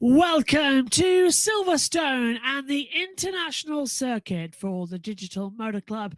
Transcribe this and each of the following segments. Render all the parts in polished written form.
Welcome to Silverstone and the international circuit for the Digital Motorclub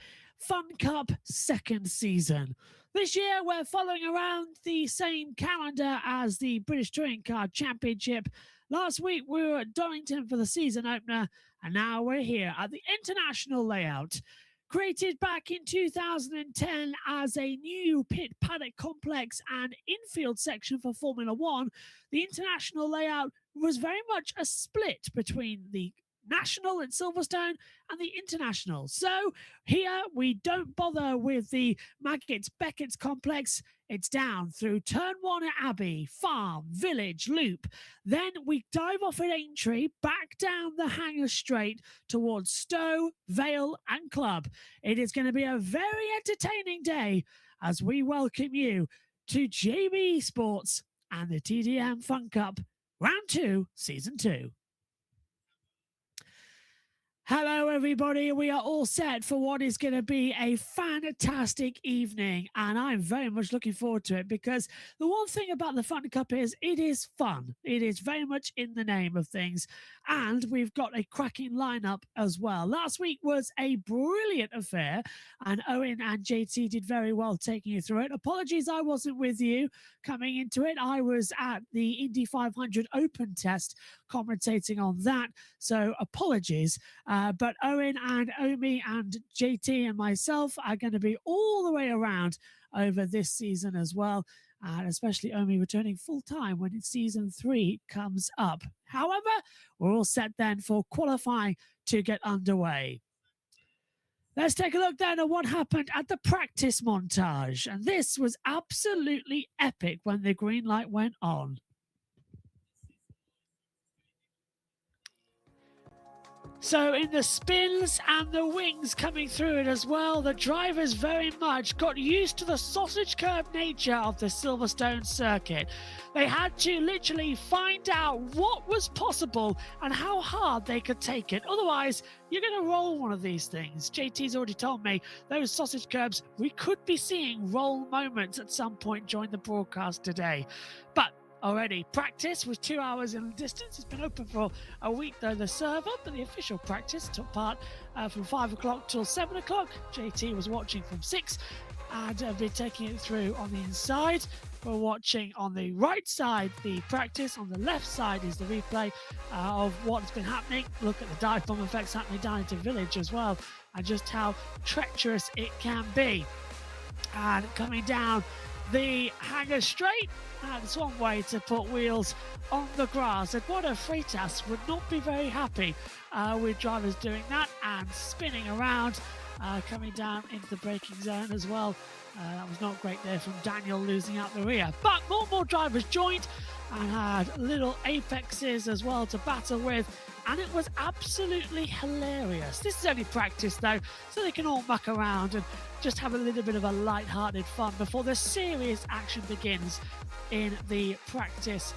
FunCup second season. This year we're following around the same calendar as the British Touring Car Championship. Last week we were at Donington for the season opener, and now we're here at the international layout. Created back in 2010 as a new pit paddock complex and infield section for Formula One, the international layout was very much a split between the national in Silverstone and the international. So here we don't bother with the Beckett's complex. It's down through Turn 1 at Abbey, Farm, Village, Loop. Then we dive off at Linktree, back down the Hangar Straight towards Stowe, Vale and Club. It is going to be a very entertaining day as we welcome you to JBSports and the TDM FunCup Round 2, Season 2. Hello, everybody. We are all set for what is going to be a fantastic evening, and I'm very much looking forward to it because the one thing about the FunCup is it is fun. It is very much in the name of things, and we've got a cracking lineup as well. Last week was a brilliant affair, and Owen and JT did very well taking you through it. Apologies I wasn't with you coming into it. I was at the Indy 500 Open test commentating on that, so apologies. But Owen and Omi and JT and myself are going to be all the way around over this season as well, and especially Omi returning full-time when Season 3 comes up. However, we're all set then for qualifying to get underway. Let's take a look then at what happened at the practice montage, and this was absolutely epic when the green light went on. So in the spins and the wings coming through it as well, the drivers very much got used to the sausage curb nature of the Silverstone circuit. They had to literally find out what was possible and how hard they could take it. Otherwise, you're going to roll one of these things. JT's already told me those sausage curbs, we could be seeing roll moments at some point during the broadcast today. But already, practice was 2 hours in distance. It's been open for a week, though, the server, but the official practice took part from 5 o'clock till 7 o'clock. JT was watching from 6 and been taking it through on the inside. We're watching on the right side the practice. On the left side is the replay of what's been happening. Look at the dive bomb effects happening down into Village as well, and just how treacherous it can be. And coming down the Hangar Straight, that's one way to put wheels on the grass. And what a Freitas would not be very happy with drivers doing that and spinning around, coming down into the braking zone as well. That was not great there from Daniel losing out the rear. But more drivers joined and had little apexes as well to battle with. And it was absolutely hilarious. This is only practice though, so they can all muck around and just have a little bit of a light-hearted fun before the serious action begins in the practice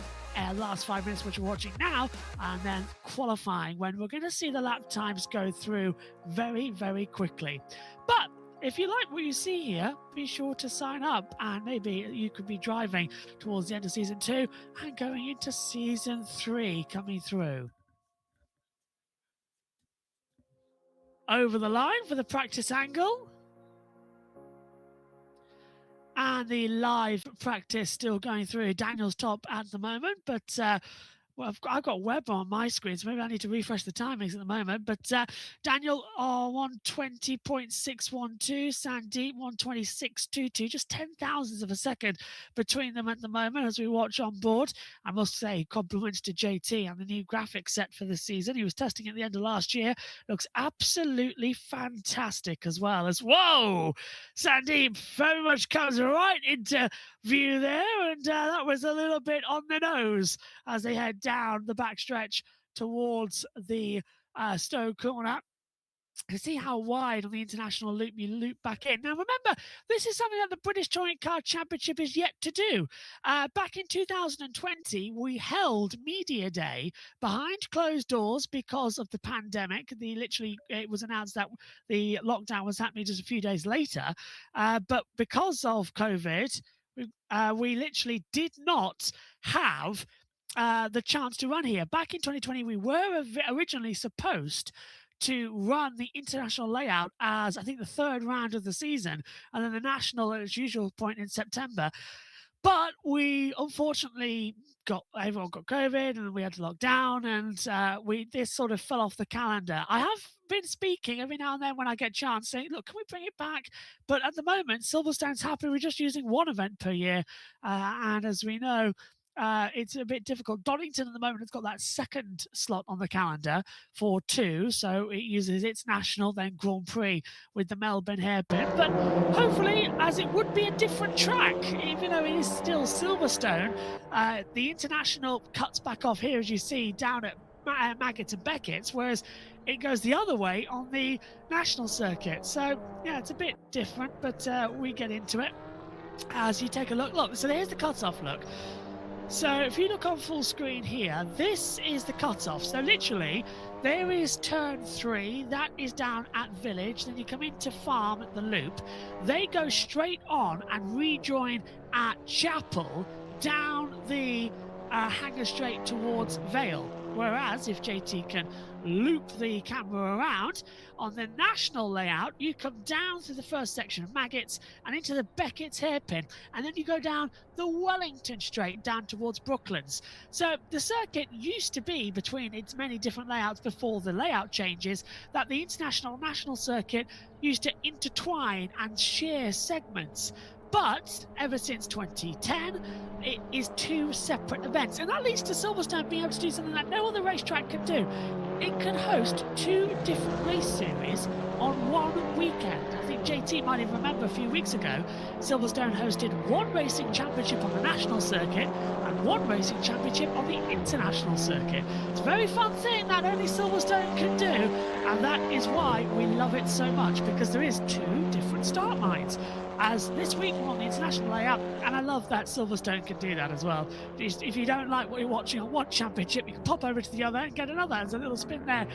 last 5 minutes, which we're watching now, and then qualifying when we're going to see the lap times go through very, very quickly. But if you like what you see here, be sure to sign up, and maybe you could be driving towards the end of Season 2 and going into Season 3 coming through. Over the line for the practice angle. And the live practice still going through. Daniel's top at the moment, but well, I've got web on my screen, so maybe I need to refresh the timings at the moment. But Daniel, 120.612, Sandeep, 126.22, just 10,000ths of a second between them at the moment as we watch on board. I must say, compliments to JT and the new graphics set for this season. He was testing at the end of last year. Looks absolutely fantastic as well. Whoa! Sandeep very much comes right into view there, and that was a little bit on the nose as they head down the backstretch towards the Stowe corner. You see how wide on the international loop you loop back in. Now remember, this is something that the British Touring Car Championship is yet to do. Back in 2020, we held Media Day behind closed doors because of the pandemic. It was announced that the lockdown was happening just a few days later. But because of COVID, we literally did not have the chance to run here. Back in 2020, we were originally supposed to run the international layout as, I think, the third round of the season, and then the national at its usual point in September. But we unfortunately everyone got COVID, and we had to lock down, and this sort of fell off the calendar. I have been speaking every now and then when I get a chance, saying, look, can we bring it back? But at the moment, Silverstone's happy with just using one event per year. And as we know, it's a bit difficult. Donington at the moment has got that second slot on the calendar for 2, so it uses its national, then Grand Prix with the Melbourne hairpin. But hopefully, as it would be a different track, even though it is still Silverstone, the international cuts back off here, as you see, down at Maggots and Beckett's, whereas it goes the other way on the national circuit. So, yeah, it's a bit different, but we get into it as you take a look. Look, so there's the cutoff look. So if you look on full screen here, this is the cutoff. So literally, there is turn 3, that is down at Village, then you come into Farm at the loop. They go straight on and rejoin at Chapel down the Hanger Straight towards Vale. Whereas if JT can loop the camera around, on the national layout, you come down through the first section of Maggots and into the Beckett's hairpin, and then you go down the Wellington Straight down towards Brooklands. So the circuit used to be, between its many different layouts before the layout changes, that the international national circuit used to intertwine and share segments. But ever since 2010, it is 2 separate events. And that leads to Silverstone being able to do something that no other racetrack can do. It can host 2 different race series on one weekend. I think JT might even remember a few weeks ago, Silverstone hosted 1 racing championship on the national circuit and 1 racing championship on the international circuit. It's a very fun thing that only Silverstone can do, and that is why we love it so much, because there is 2 different start lines. As this week we're on the international layout, and I love that Silverstone can do that as well. If you don't like what you're watching on one championship, you can pop over to the other and get another. There's a little spin there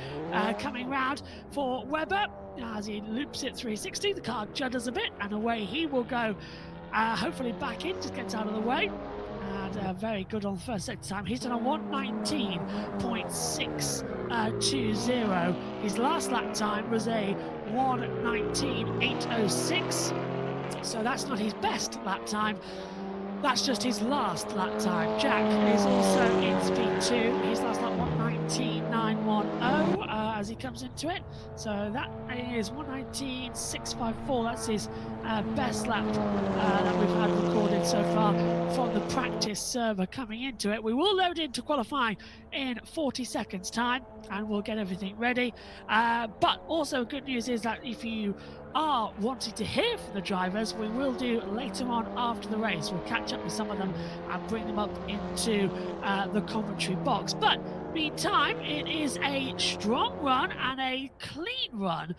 coming round for Webber as he loops it 360. The car judders a bit, and away he will go, hopefully back in, just gets out of the way. And very good on first sector time. He's done a 1:19.620. His last lap time was a 1:19.806. So that's not his best lap time, that's just his last lap time. Jack is also in speed 2. His last lap 1:19.910 as he comes into it. So that is 1:19.654. That's his best lap that we've had recorded so far from the practice server coming into it. We will load into qualifying in 40 seconds time and we'll get everything ready. But also good news is that if you are wanting to hear from the drivers, we will do later on after the race. We'll catch up with some of them and bring them up into the commentary box. But meantime, it is a strong run and a clean run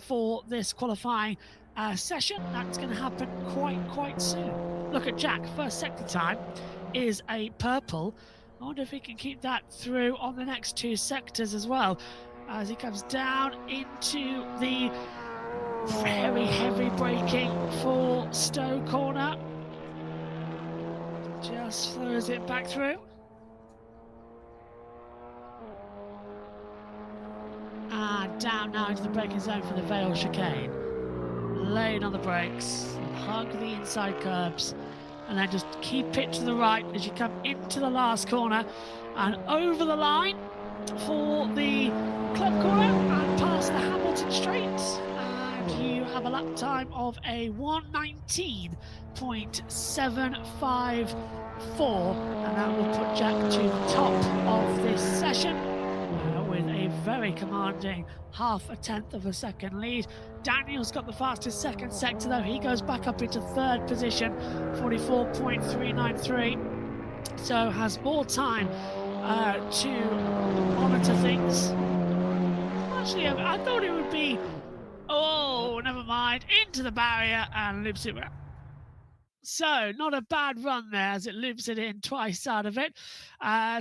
for this qualifying session. That's going to happen quite soon. Look at Jack. First sector time is a purple. I wonder if he can keep that through on the next 2 sectors as well, as he comes down into the very heavy braking for Stowe corner. Just throws it back through. And down now into the braking zone for the Vale chicane. Laying on the brakes, hug the inside curbs, and then just keep it to the right as you come into the last corner and over the line for the club corner and past the Hamilton Straight. You have a lap time of a 1:19.754, and that will put Jack to the top of this session with a very commanding 0.5 of a second lead. Daniel's got the fastest second sector though. He goes back up into 3rd position, 44.393, so has more time to monitor things. Actually, I thought it would be, oh, never mind, into the barrier and loops it around. So not a bad run there as it loops it in twice out of it.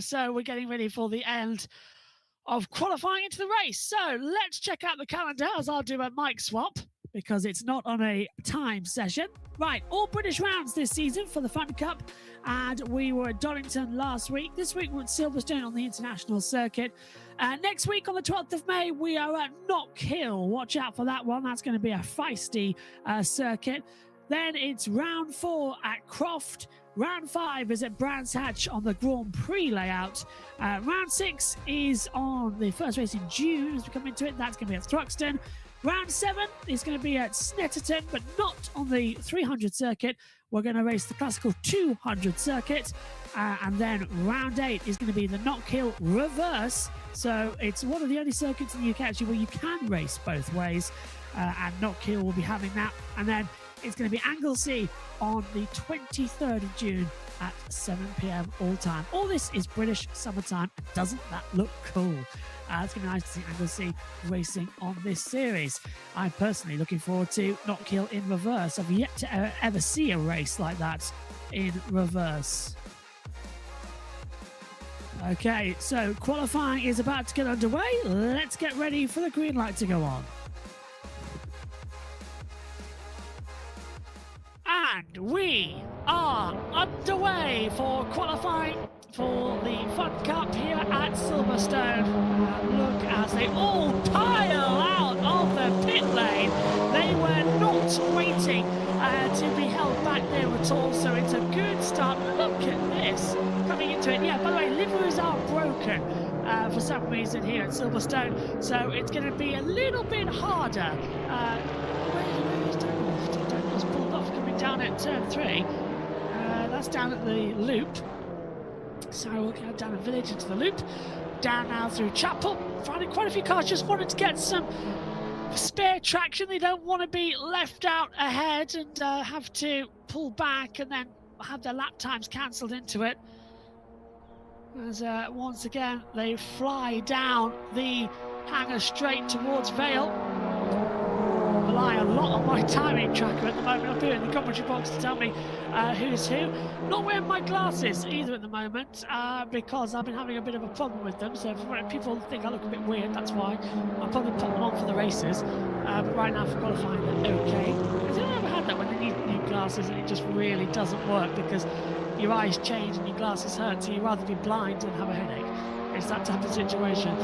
So we're getting ready for the end of qualifying into the race. So let's check out the calendar as I'll do a mic swap. because it's not on a time session. Right, all British rounds this season for the FunCup, and we were at Donington last week. This week we're at Silverstone on the international circuit. Next week on the 12th of May, we are at Knock Hill. Watch out for that one. That's going to be a feisty circuit. Then it's round 4 at Croft. Round 5 is at Brands Hatch on the Grand Prix layout. Round 6 is on the first race in June as we come into it. That's going to be at Thruxton. Round 7 is going to be at Snetterton, but not on the 300 circuit. We're going to race the classical 200 circuit. And then round 8 is going to be the Knock Hill reverse. So it's one of the only circuits in the UK actually where you can race both ways. And Knock Hill will be having that. And then it's going to be Anglesey on the 23rd of June at 7 p.m. all time. All this is British summertime. Doesn't that look cool? It's going to be nice to see Anglesey racing on this series. I'm personally looking forward to Knock Hill in reverse. I've yet to ever see a race like that in reverse. Okay, so qualifying is about to get underway. Let's get ready for the green light to go on. And we are underway for qualifying for the FunCup here at Silverstone. Look as they all pile out of the pit lane. They were not waiting to be held back there at all, so it's a good start. Look at this coming into it. Yeah, by the way, liveries are broken for some reason here at Silverstone, so it's going to be a little bit harder. Where's Daniel's pulled off coming down at turn 3. That's down at the loop. So we'll go down the village into the loop, down now through Chapel. Finding quite a few cars just wanted to get some spare traction. They don't want to be left out ahead and have to pull back and then have their lap times cancelled into it. As once again they fly down the hanger straight towards Vale. Rely a lot on my timing tracker at the moment up here in the commentary box to tell me who's who. Not wearing my glasses either at the moment because I've been having a bit of a problem with them. So when people think I look a bit weird, that's why. I'll probably put them on for the races. But right now for qualifying, they're okay. Has anyone ever had that when they need new glasses and it just really doesn't work because your eyes change and your glasses hurt, so you'd rather be blind than have a headache? It's that type of situation.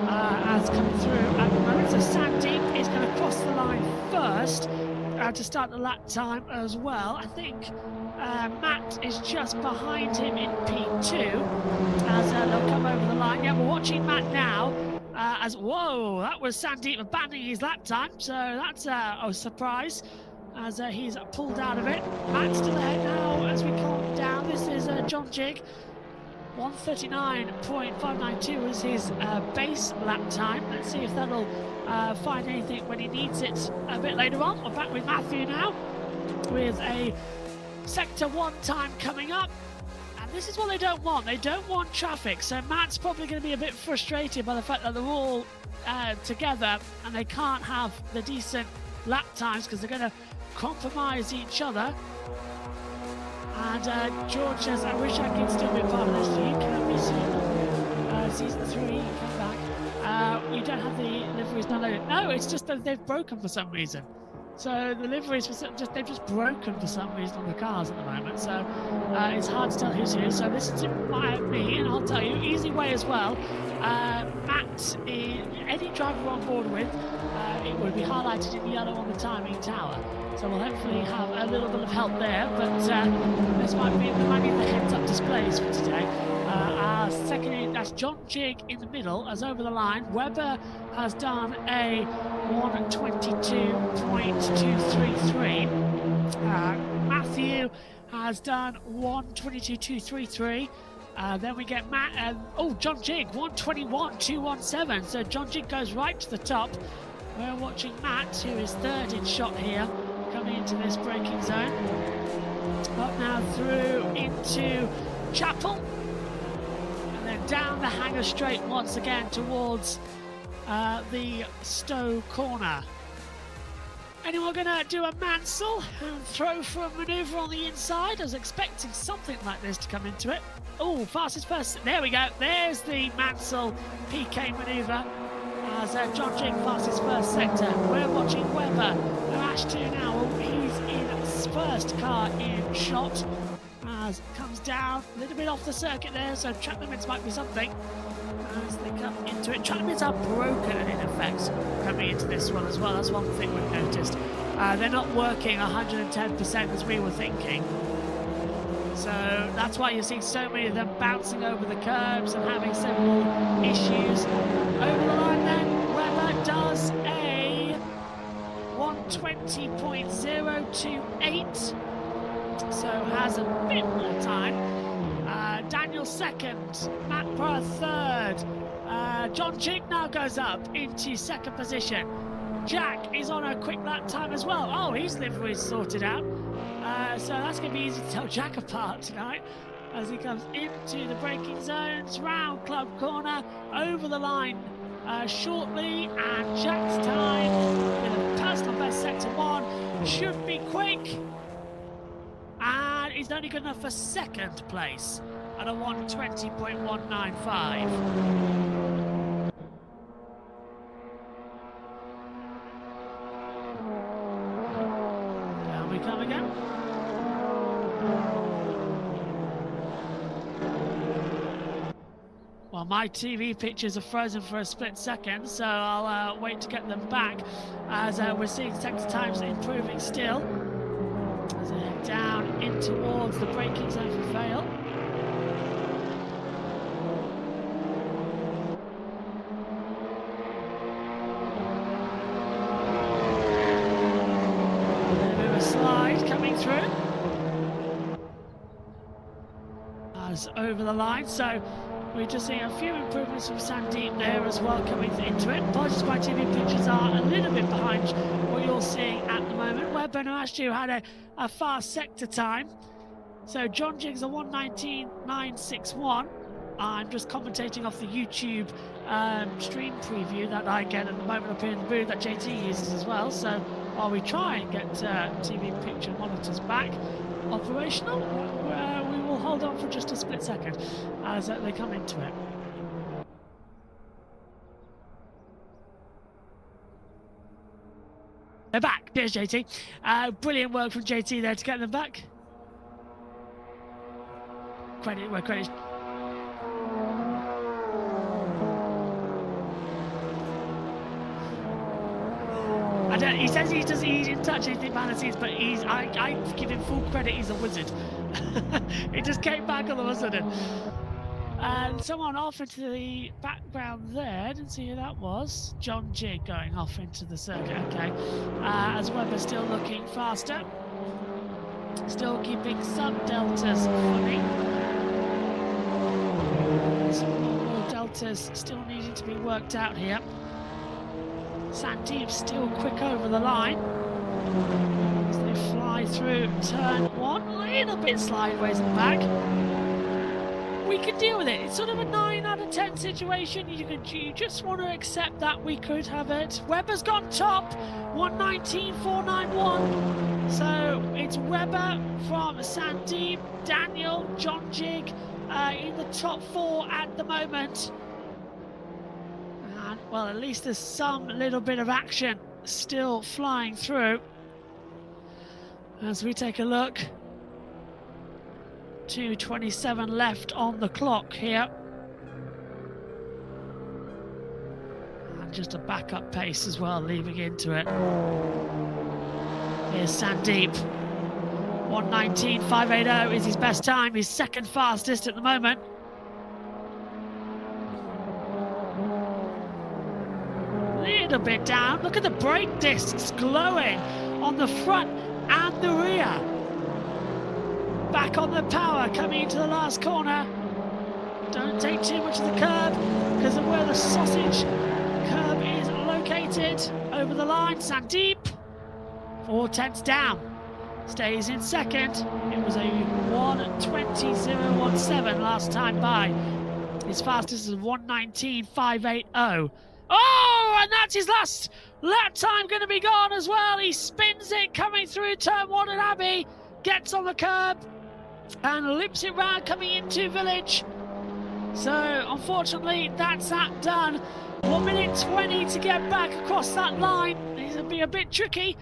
As coming through at the moment, so Sandeep is going to cross the line first to start the lap time as well. I think Matt is just behind him in P2 as they'll come over the line. Yeah, we're watching Matt now as, whoa, that was Sandeep abandoning his lap time, so that's a surprise as he's pulled out of it. Matt's still ahead now as we calm down. This is John Jig. 1:39.592 was his base lap time. Let's see if that'll find anything when he needs it a bit later on. We're back with Matthew now with a Sector 1 time coming up. And this is what they don't want. They don't want traffic. So Matt's probably going to be a bit frustrated by the fact that they're all together and they can't have the decent lap times because they're going to compromise each other. And George says, I wish I could still be a part of this. You can be soon. Season 3, come back. You don't have the liveries downloaded. No, it's just that they've broken for some reason. So the liveries, they've just broken for some reason on the cars at the moment. So it's hard to tell who's who. So listen to me and I'll tell you, easy way as well. Matt, any driver we're on board with, it would be highlighted in yellow on the timing tower. So we'll hopefully have a little bit of help there, but this might be the heads-up displays for today. Our second, that's John Jig in the middle, as over the line. Webber has done a 1:22.233. Matthew has done 1:22.233. Then we get Matt. John Jig 1:21.217. So John Jig goes right to the top. We're watching Matt, who is third in shot here, coming into this braking zone. Up now through into Chapel. And then down the hanger straight once again towards the Stowe corner. Anyone going to do a Mansell and throw for a manoeuvre on the inside? I was expecting something like this to come into it. Oh, fastest person. There we go. There's the Mansell PK manoeuvre. as John Jig passes his first sector. We're watching Webber. Ash 2 now. He's in his first car in shot. As comes down a little bit off the circuit there, so track limits might be something. As they come into it, track limits are broken in effect coming into this one as well. That's one thing we've noticed. They're not working 110% as we were thinking. So that's why you're seeing so many of them bouncing over the curbs and having several issues. Over the line then, Webber does a 120.028, so has a bit more time. Daniel second, Matt Burr third. John Jig now goes up into second position. Jack is on a quick lap time as well. Oh, his livery is sorted out. So that's going to be easy to tell Jack apart tonight as he comes into the braking zones, round club corner, over the line shortly, and Jack's time in a personal best sector 1 should be quick, and he's only good enough for second place at a 120.195. Down we come again. Well, my TV pictures are frozen for a split second, so I'll wait to get them back as we're seeing sector times improving still. As they head down in towards the braking zone for Vale. A bit of a slide coming through. As over the line, so we're just seeing a few improvements from Sandeep there as well coming into it. Apologies, my TV pictures are a little bit behind what you're seeing at the moment. Webber and Ashtu had a fast sector time. So John Jig's a 119.961. I'm just commentating off the YouTube stream preview that I get at the moment up here in the booth that JT uses as well. So while we try and get TV picture monitors back operational, we will hold on for just a split second as they come into it. They're back. There's JT. Brilliant work from JT there to get them back. Credit where credit. He says he didn't touch anything behind the scenes, but I give him full credit, he's a wizard. He just came back all of a sudden. And someone off into the background there, didn't see who that was. John Jig going off into the circuit, okay. As Webber still looking faster. Still keeping some deltas funny. Some more deltas still needing to be worked out here. Sandeep still quick over the line as they fly through turn 1, a little bit sideways and back. We can deal with it. It's sort of a 9 out of 10 situation. You just want to accept that we could have it. Webber's gone top, 119.491. So it's Webber from Sandeep, Daniel, John Jig in the top 4 at the moment. Well, at least there's some little bit of action still flying through. As we take a look, 2:27 left on the clock here. And just a backup pace as well, leaving into it. Here's Sandeep. 119.580 is his best time, his second fastest at the moment. Little bit down. Look at the brake discs glowing on the front and the rear. Back on the power coming into the last corner. Don't take too much of the curb because of where the sausage curb is located. Over the line, Sandeep 4/10 down, stays in second. It was a 1:20.017 last time by. His fastest is 1:19.580. Oh, and that's his last lap time going to be gone as well. He spins it coming through turn 1 at Abbey, gets on the curb and lips it round coming into Village. So unfortunately that's that done. 1 minute 20 to get back across that line. It'll be a bit tricky.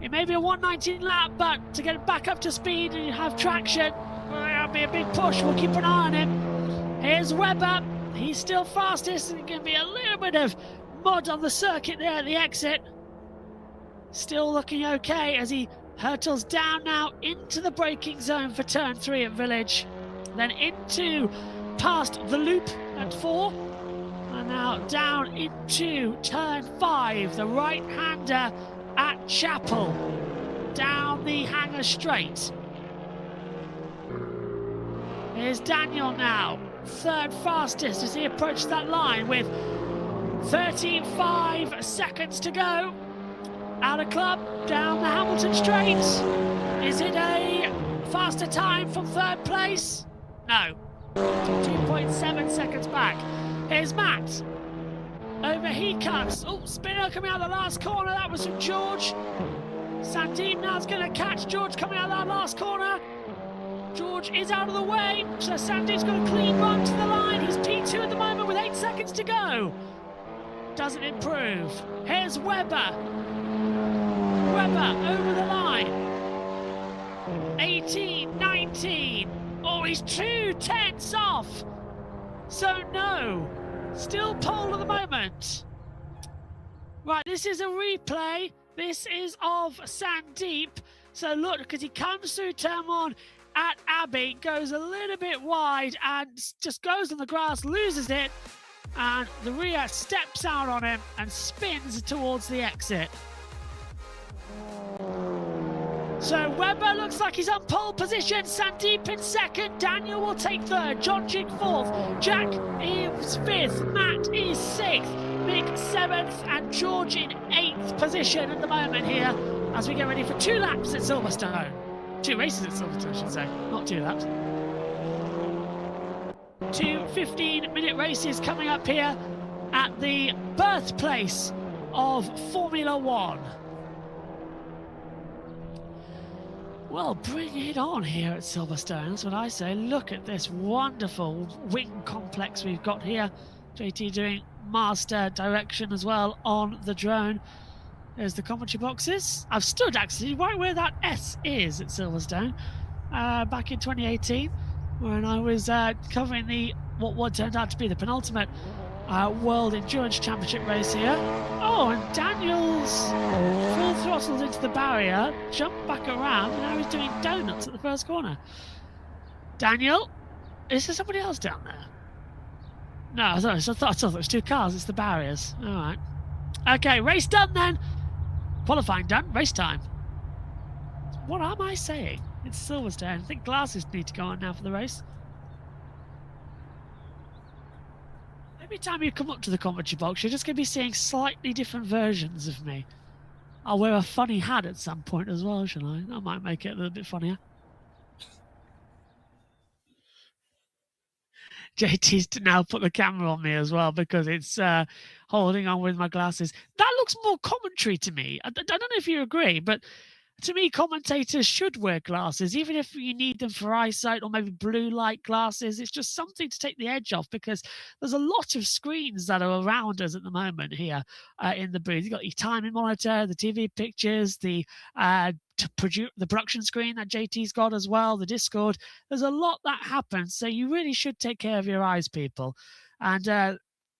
It may be a 119 lap, but to get back up to speed and have traction, it'll be a big push. We'll keep an eye on him. Here's Webber. He's still fastest. There's going to be a little bit of mud on the circuit there at the exit. Still looking okay as he hurtles down now into the braking zone for turn 3 at Village. Then into past the loop at 4. And now down into turn 5, the right-hander at Chapel. Down the hanger straight. Here's Daniel now, third fastest as he approaches that line with 35 seconds to go. Out of club, down the Hamilton straight. Is it a faster time from third place? No. 2.7 seconds back. Here's Matt. Over he comes. Oh, spinner coming out of the last corner. That was from George. Sandeep now is going to catch George coming out of that last corner. George is out of the way. So Sandeep's got a clean run to the line. He's P2 at the moment with 8 seconds to go. Doesn't improve. Here's Webber. Webber over the line. 18, 19. Oh, he's 2 tenths off. So no, still pole at the moment. Right, this is a replay. This is of Sandeep. So look, because he comes through turn 1 at Abbey, goes a little bit wide and just goes on the grass, loses it. And the rear steps out on him and spins towards the exit. So Webber looks like he's on pole position. Sandeep in second. Daniel will take third. John Jig fourth. Jack is fifth. Matt is sixth. Mick seventh. And George in 8th position at the moment here as we get ready for 2 laps at Silverstone. 2 races at Silverstone, I should say. Not 2 laps. 2 15-minute races coming up here at the birthplace of Formula One. Well, bring it on here at Silverstone. That's what I say. Look at this wonderful wing complex we've got here. JT doing master direction as well on the drone. There's the commentary boxes. I've stood actually right where that S is at Silverstone back in 2018 when I was covering the what turned out to be the penultimate World Endurance Championship race here. Oh, and Daniel's full throttled into the barrier, jumped back around, and now he's doing donuts at the first corner. Daniel, is there somebody else down there? No, I thought it was 2 cars. It's the barriers. All right. Okay, race done then. Qualifying done. Race time. What am I saying? It's Silverstone. I think glasses need to go on now for the race. Every time you come up to the commentary box, you're just going to be seeing slightly different versions of me. I'll wear a funny hat at some point as well, shall I? That might make it a little bit funnier. JT's now put the camera on me as well because it's holding on with my glasses. That looks more commentary to me. I don't know if you agree, but to me, commentators should wear glasses, even if you need them for eyesight or maybe blue light glasses. It's just something to take the edge off because there's a lot of screens that are around us at the moment here in the booth. You've got your timing monitor, the TV pictures, the production screen that JT's got as well, the Discord. There's a lot that happens, so you really should take care of your eyes, people. And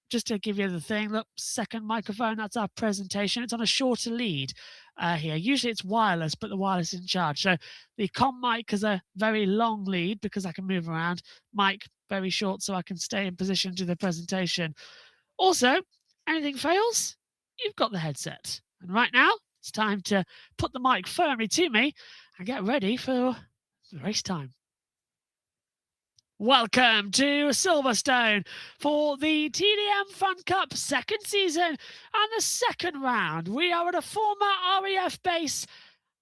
just to give you the thing, look, second microphone, that's our presentation. It's on a shorter lead here. Usually it's wireless, but the wireless is in charge. So the comm mic has a very long lead because I can move around. Mic, very short, so I can stay in position to the presentation. Also, anything fails, you've got the headset. And right now, it's time to put the mic firmly to me and get ready for race time. Welcome to Silverstone for the TDM FunCup second season and the second round. We are at a former RAF base.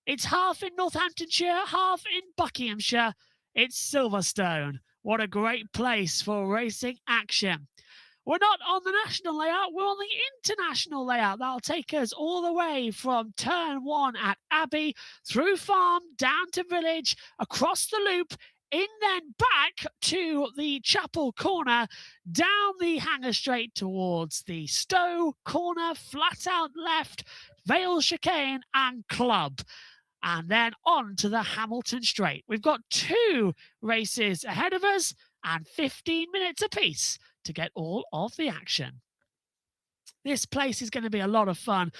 It's half in Northamptonshire, half in Buckinghamshire. It's Silverstone. What a great place for racing action. We're not on the national layout, we're on the international layout. That'll take us all the way from turn 1 at Abbey, through Farm, down to Village, across the loop, in then back to the Chapel corner, down the Hanger Straight towards the Stowe corner, flat out left, Vale Chicane and Club. And then on to the Hamilton Straight. We've got 2 races ahead of us and 15 minutes apiece to get all of the action. This place is going to be a lot of fun.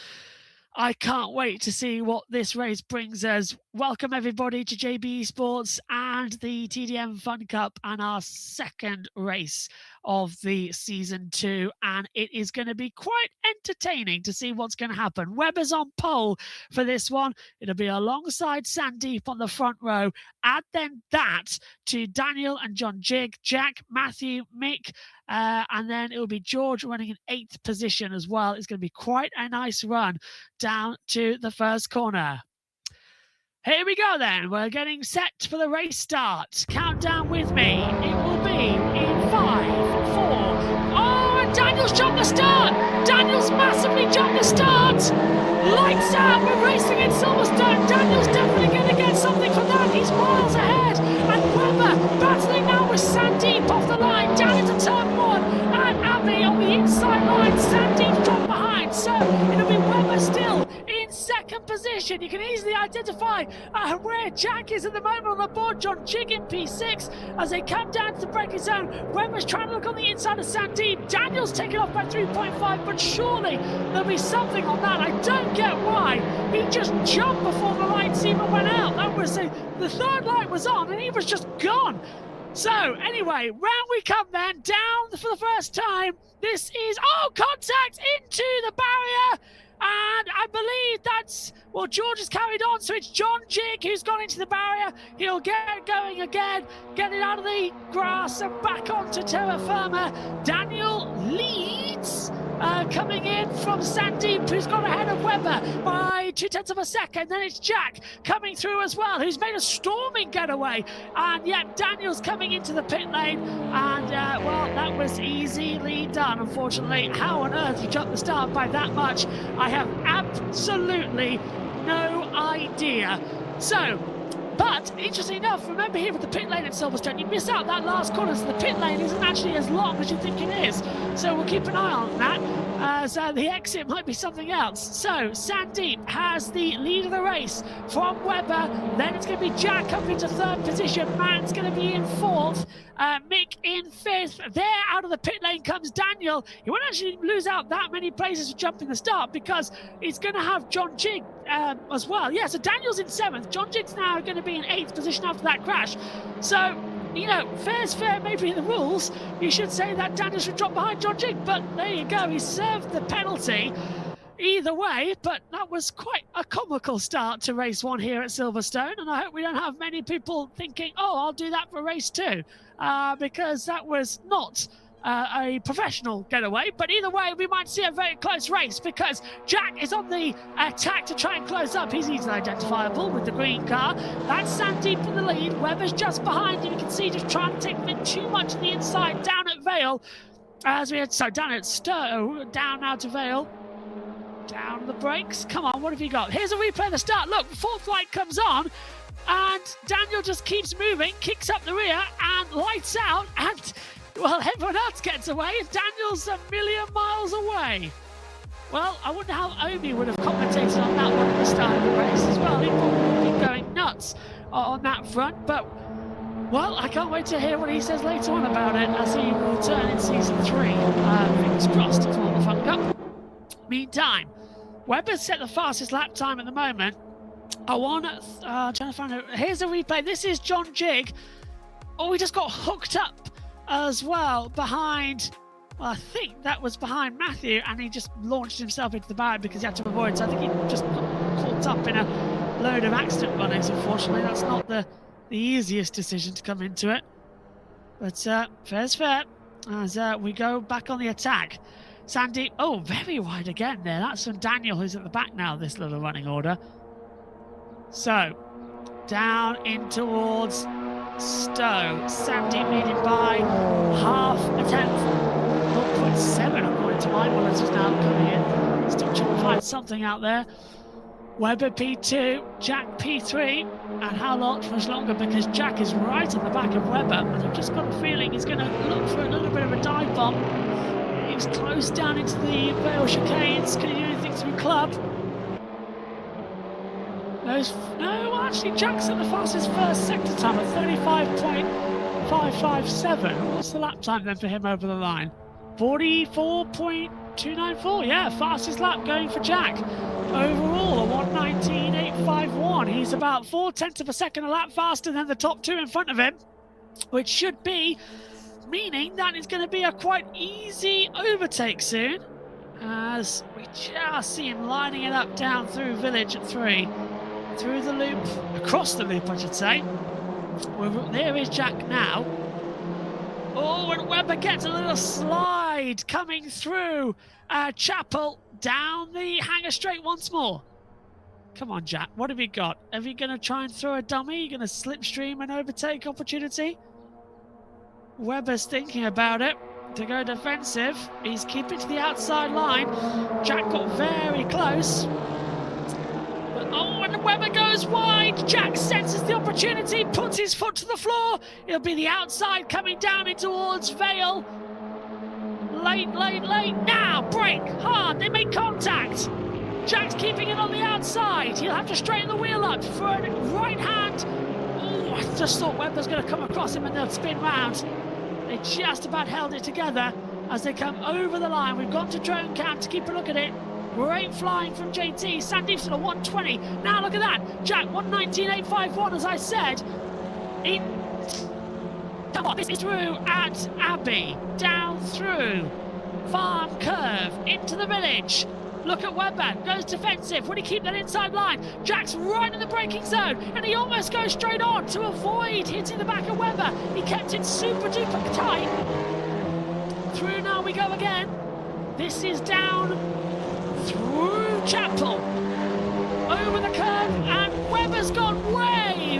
I can't wait to see what this race brings us. Welcome everybody to JB Sports and the TDM FunCup and our second race of the season 2. And it is going to be quite entertaining to see what's going to happen. Webber's on pole for this one. It'll be alongside Sandeep on the front row. Add then that to Daniel and John Jig, Jack, Matthew, Mick, and then it will be George running in 8th position as well. It's going to be quite a nice run down to the first corner. Here we go then. We're getting set for the race start. Countdown with me. It will be in 5, 4. Oh, and Daniel's jumped the start. Daniel's massively jumped the start. Lights out. We're racing in Silverstone. Daniel's definitely going to get something from that. He's miles ahead. And Webber battling now with Sandeep off the line. Down into turn 1. And Abby on the inside line. Sandeep dropped behind. So it'll be Webber still in 2nd position. You can easily identify where Jack is at the moment on the board. John Jig in P6 as they come down to the braking zone. Webber's trying to look on the inside of Sandeep. Daniel's taken off by 3.5, but surely there'll be something on that. I don't get why he just jumped before the lights even went out. That was the 3rd light was on and he was just gone. So anyway, round we come then, down for the first time. This is, contact into the barrier. And I believe that's, well, George has carried on, so it's John Jig who's gone into the barrier. He'll get going again, get it out of the grass and back onto terra firma. Daniel leads, coming in from Sandeep, who's gone ahead of Webber by 0.2 of a second. Then it's Jack coming through as well, who's made a storming getaway. And yet Daniel's coming into the pit lane. And, well, that was easily done, unfortunately. How on earth you jumped the start by that much? I have absolutely no idea. So, but interesting enough, remember here with the pit lane at Silverstone, you miss out that last corner, so the pit lane isn't actually as long as you think it is. So we'll keep an eye on that, as the exit might be something else. So Sandeep has the lead of the race from Webber. Then it's going to be Jack up into 3rd position. Man's going to be in 4th. Mick in 5th. There out of the pit lane comes Daniel. He won't actually lose out that many places for jumping the start because he's going to have John Jig as well. Yeah, so Daniel's in 7th. John Jig's now going to be in 8th position after that crash. So, you know, fair's fair, maybe in the rules. You should say that Daniel should drop behind John Jig, but there you go. He served the penalty either way, but that was quite a comical start to race 1 here at Silverstone, and I hope we don't have many people thinking, oh, I'll do that for race 2, because that was not a professional getaway. But either way, we might see a very close race because Jack is on the attack to try and close up. He's easily identifiable with the green car. That's Sandeep in the lead. Webber's just behind him. You can see just trying to take him in too much on the inside down at Vale. As we had, so down at Stowe, down now to Vale. Down the brakes. Come on, what have you got? Here's a replay of the start. Look, 4th light comes on and Daniel just keeps moving, kicks up the rear and lights out, and well, everyone else gets away and Daniel's a million miles away. Well, I wonder how Omi would have commentated on that one at the start of the race as well. He probably would have been going nuts on that front, but well, I can't wait to hear what he says later on about it as he will return in season 3. Fingers crossed for the FunCup. Meantime, Webber's set the fastest lap time at the moment. I want trying to find out. Here's a replay. This is John Jig. Oh, he just got hooked up as well behind. Well, I think that was behind Matthew, and he just launched himself into the barrier because he had to avoid. So I think he just got caught up in a load of accident runnings. Unfortunately, that's not the easiest decision to come into it. But fair's fair as we go back on the attack. Sandeep, oh, very wide again there. That's from Daniel, who's at the back now, this little running order. So, down in towards Stowe. Sandeep leading by half a tenth. 0.7 according to my monitors now coming in. Still trying to find something out there. Webber P2, Jack P3, and how much longer, because Jack is right at the back of Webber, and I've just got a feeling he's going to look for a little bit of a dive bomb. He's close down into the Vale chicanes. Can he do anything through Club? No, actually Jack's at the fastest first sector time at 35.557. What's the lap time then for him over the line? 44.294, yeah, fastest lap going for Jack. Overall, a 1:19.851. He's about 0.4 of a second a lap faster than the top two in front of him, which should be meaning that it's going to be a quite easy overtake soon, as we just see him lining it up down through Village at 3, through the loop, across the loop I should say. There is Jack now. Oh, and Webber gets a little slide coming through Chapel down the hanger straight once more. Come on, Jack, what have you got? Are you going to try and throw a dummy? Are you going to slipstream an overtake opportunity? Webber's thinking about it to go defensive. He's keeping to the outside line. Jack got very close. But, oh, and Webber goes wide. Jack senses the opportunity, puts his foot to the floor. It'll be the outside coming down in towards Vale. Late. Now, brake hard. They make contact. Jack's keeping it on the outside. He'll have to straighten the wheel up for a right hand. Oh, I just thought Webber's going to come across him and they'll spin round. They just about held it together as they come over the line. We've gone to drone cam to keep a look at it. Great flying from JT. Sandeep's at a 1:20. Now look at that. Jack, 1:19.851, as I said. Come on, this is through at Abbey. Down through Farm Curve into the Village. Look at Webber, goes defensive. Will he keep that inside line? Jack's right in the braking zone, and he almost goes straight on to avoid hitting the back of Webber. He kept it super duper tight. Through now we go again. This is down through Chapel, over the curve, and Webber's gone way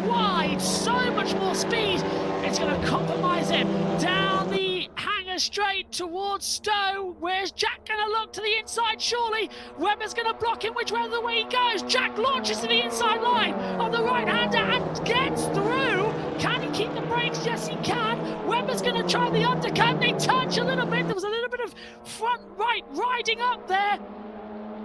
wide. So much more speed. It's going to compromise him down the hanger straight towards Stowe. Where's Jack going to look? To the inside, surely. Webber's going to block him whichever way he goes. Jack launches to the inside line on the right-hander and gets through. Can he keep the brakes? Yes, he can. Webber's going to try the undercut. They touch a little bit. There was a little bit of front right riding up there.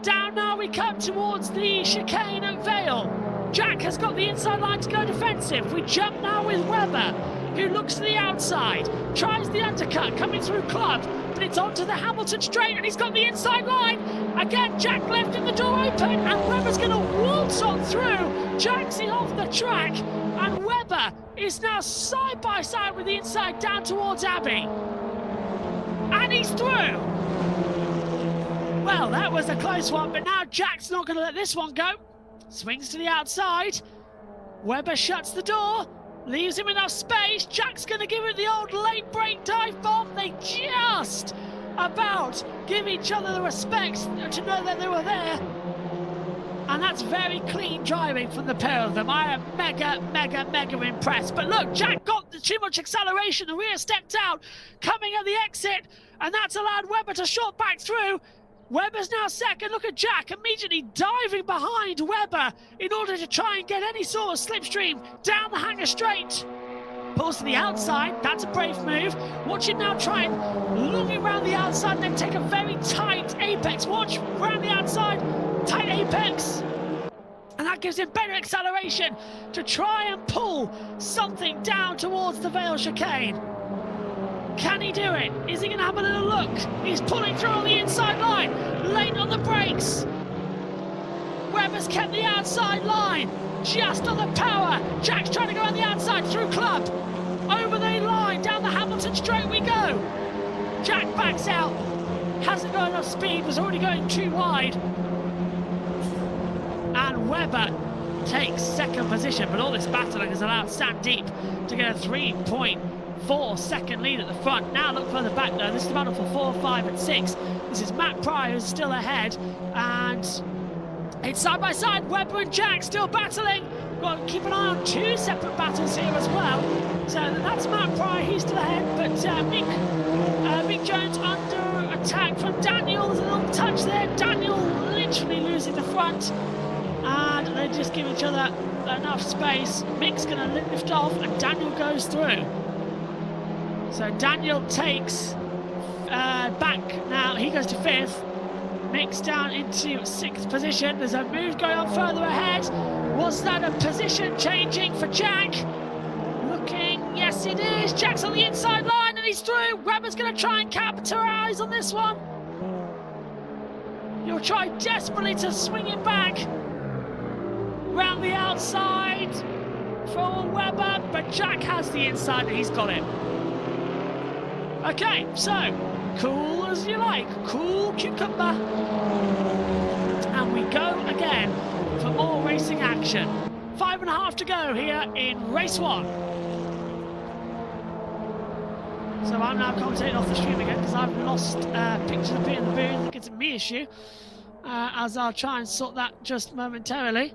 Down now we come towards the chicane at Vale. Jack has got the inside line to go defensive. We jump now with Webber, who looks to the outside, tries the undercut coming through Club, but it's onto the Hamilton straight and he's got the inside line. Again, Jack left in the door open and Webber's going to waltz on through. Jack's off the track and Webber is now side by side with the inside down towards Abbey. And he's through. Well, that was a close one, but now Jack's not going to let this one go. Swings to the outside. Webber shuts the door. Leaves him enough space. Jack's going to give it the old late break dive bomb. They just about give each other the respect to know that they were there. And that's very clean driving from the pair of them. I am mega impressed. But look, Jack got too much acceleration. The rear stepped out, coming at the exit, and that's allowed Webber to short back through. Webber's now second. Look at Jack immediately diving behind Webber in order to try and get any sort of slipstream down the hanger straight. Pulls to the outside. That's a brave move. Watch him now try and loop around the outside and then take a very tight apex. Watch around the outside. Tight apex. And that gives him better acceleration to try and pull something down towards the Vale chicane. Can he do it? Is he going to have a little look? He's pulling through on the inside line. Late on the brakes. Webber's kept the outside line. Just on the power. Jack's trying to go on the outside through Club. Over the line. Down the Hamilton straight we go. Jack backs out. Hasn't got enough speed. Was already going too wide. And Webber takes second position. But all this battling has allowed Sandeep to get a 3.4-second lead at the front. Now look further back though. This is the battle for 4, 5 and 6. This is Matt Pryor who's still ahead, and it's side by side. Webber and Jack still battling. Got to keep an eye on two separate battles here as well. So that's Matt Pryor, he's still ahead, but Mick Jones under attack from Daniel. There's a little touch there. Daniel literally losing the front front, and they just give each other enough space. Mick's going to lift off, and Daniel goes through. So Daniel takes back now. He goes to 5th. Mick's down into 6th position. There's a move going on further ahead. Was that a position changing for Jack? Looking, yes it is. Jack's on the inside line and he's through. Webber's going to try and capitalise on this one. He'll try desperately to swing it back round the outside for Webber, but Jack has the inside and he's got it. Okay, so cool as you like, cool cucumber. And we go again for more racing action. 5.5 to go here in race 1. So I'm now commentating off the stream again because I've lost pictures of Peter in the booth. I think it's a me issue, as I'll try and sort that just momentarily.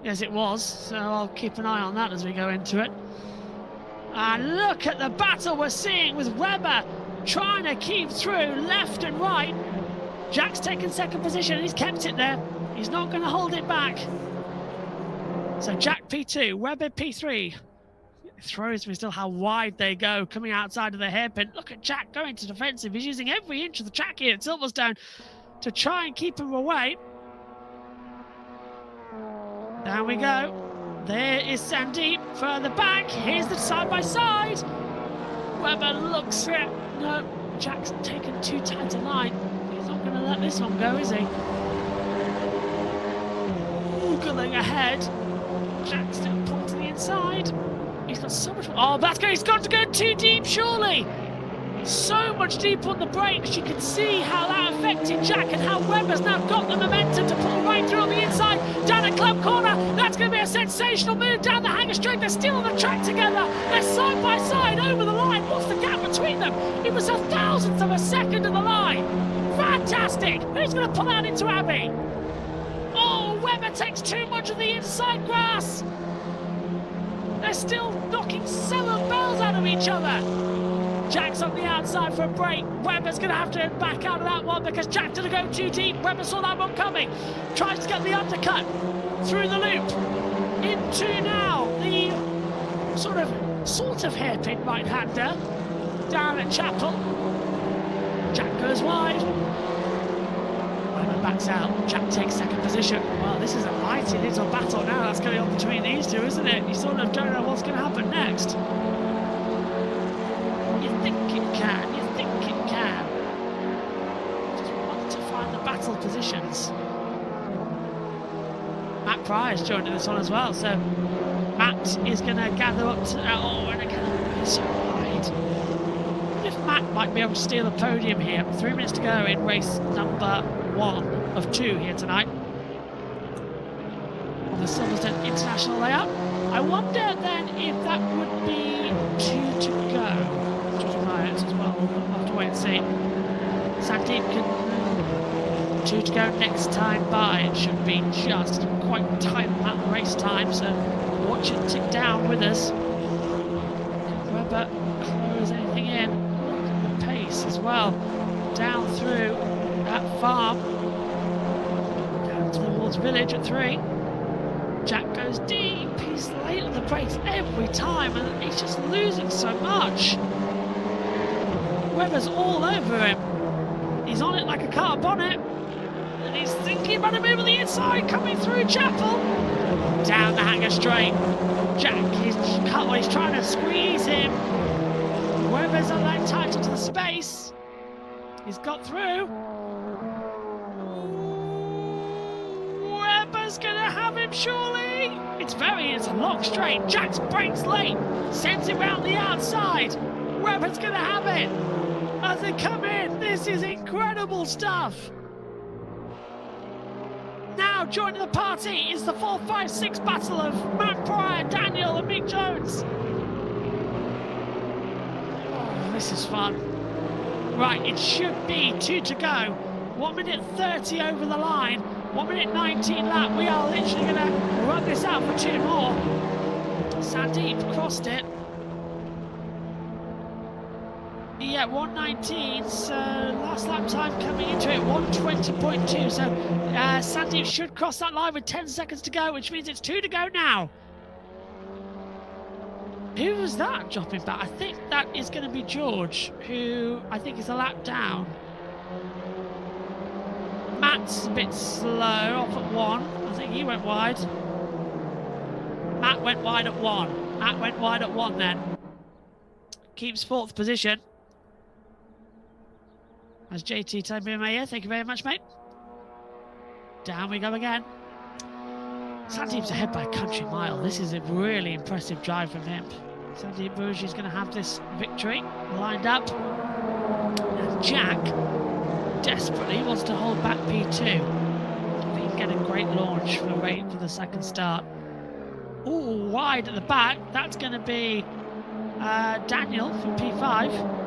Yes, it was, so I'll keep an eye on that as we go into it. And look at the battle we're seeing with Webber trying to keep through left and right. Jack's taken 2nd position. He's kept it there. He's not going to hold it back. So Jack P2, Webber P3. It throws me still how wide they go coming outside of the hairpin. Look at Jack going to defensive. He's using every inch of the track here at Silverstone to try and keep him away. Down we go. There is Sandeep further back. Here's the side-by-side. Webber looks at... No, Jack's taken too tight a line. He's not going to let this one go, is he? Oogling ahead. Jack's still pulled to the inside. He's got so much... Oh, that's good. He's got to go too deep, surely. So much deep on the brakes. You can see how that affected Jack and how Webber's now got the momentum to pull right through on the inside. Down the club corner. That's going to be a sensational move down the hangar straight. They're still on the track together. They're side by side over the line. What's the gap between them? It was 1,000th of a second of the line. Fantastic. Who's going to pull out into Abbey? Oh, Webber takes too much of the inside grass. They're still knocking 7 bells out of each other. Jack's on the outside for a break. Webber's going to have to back out of that one because Jack didn't go too deep. Webber saw that one coming. Tries to get the undercut through the loop. Into now the sort of hairpin right-hander down at Chapel. Jack goes wide. Webber backs out. Jack takes 2nd position. Well, this is a mighty little battle now that's going on between these two, isn't it? You sort of don't know what's going to happen next. You think it can, you think it can. Just want to find the battle positions. Matt Pryor's joining this one as well, so Matt is going to gather up to... Oh, and again, it's so wide. If Matt might be able to steal a podium here. 3 minutes to go in race number 1 of 2 here tonight. On the Silverstone International layout. I wonder then if that would be 2 to go. As well. We'll have to wait and see. Sandeep can 2 to go next time by. It should be just quite tight on that race time, so watch it tick down with us. Can Webber close anything in? Look at the pace as well. Down through that farm. Down towards village at 3. Jack goes deep. He's late on the brakes every time and he's just losing so much. Webber's all over him. He's on it like a car bonnet. And he's thinking about a move on the inside, coming through Chapel. Down the hangar straight. Jack is he's trying to squeeze him. Webber's entitled to the space. He's got through. Webber's gonna have him, surely. It's a long straight. Jack's brakes late. Sends it round the outside. Webber's gonna have it. As they come in, this is incredible stuff. Now joining the party is the 4-5-6 battle of Matt Pryor, Daniel and Mick Jones. Oh, this is fun. Right, it should be 2 to go. 1 minute 30 over the line. 1 minute 19 lap. We are literally going to run this out for 2 more. Sandeep crossed it. Yeah, 1:19. So last lap time coming into it, 1:20.2. So Sandeep should cross that line with 10 seconds to go, which means it's 2 to go now. Who was that dropping back? I think that is going to be George, who I think is a lap down. Matt's a bit slow, off at 1. I think he went wide. Matt went wide at 1. Matt went wide at 1 then. Keeps 4th position. As JT telling me in my ear, thank you very much, mate. Down we go again. Sandeep's ahead by a country mile. This is a really impressive drive from him. Sandeep Burj is going to have this victory lined up. And Jack desperately wants to hold back P2. If he can get a great launch for the second start. Ooh, wide at the back. That's going to be Daniel from P5.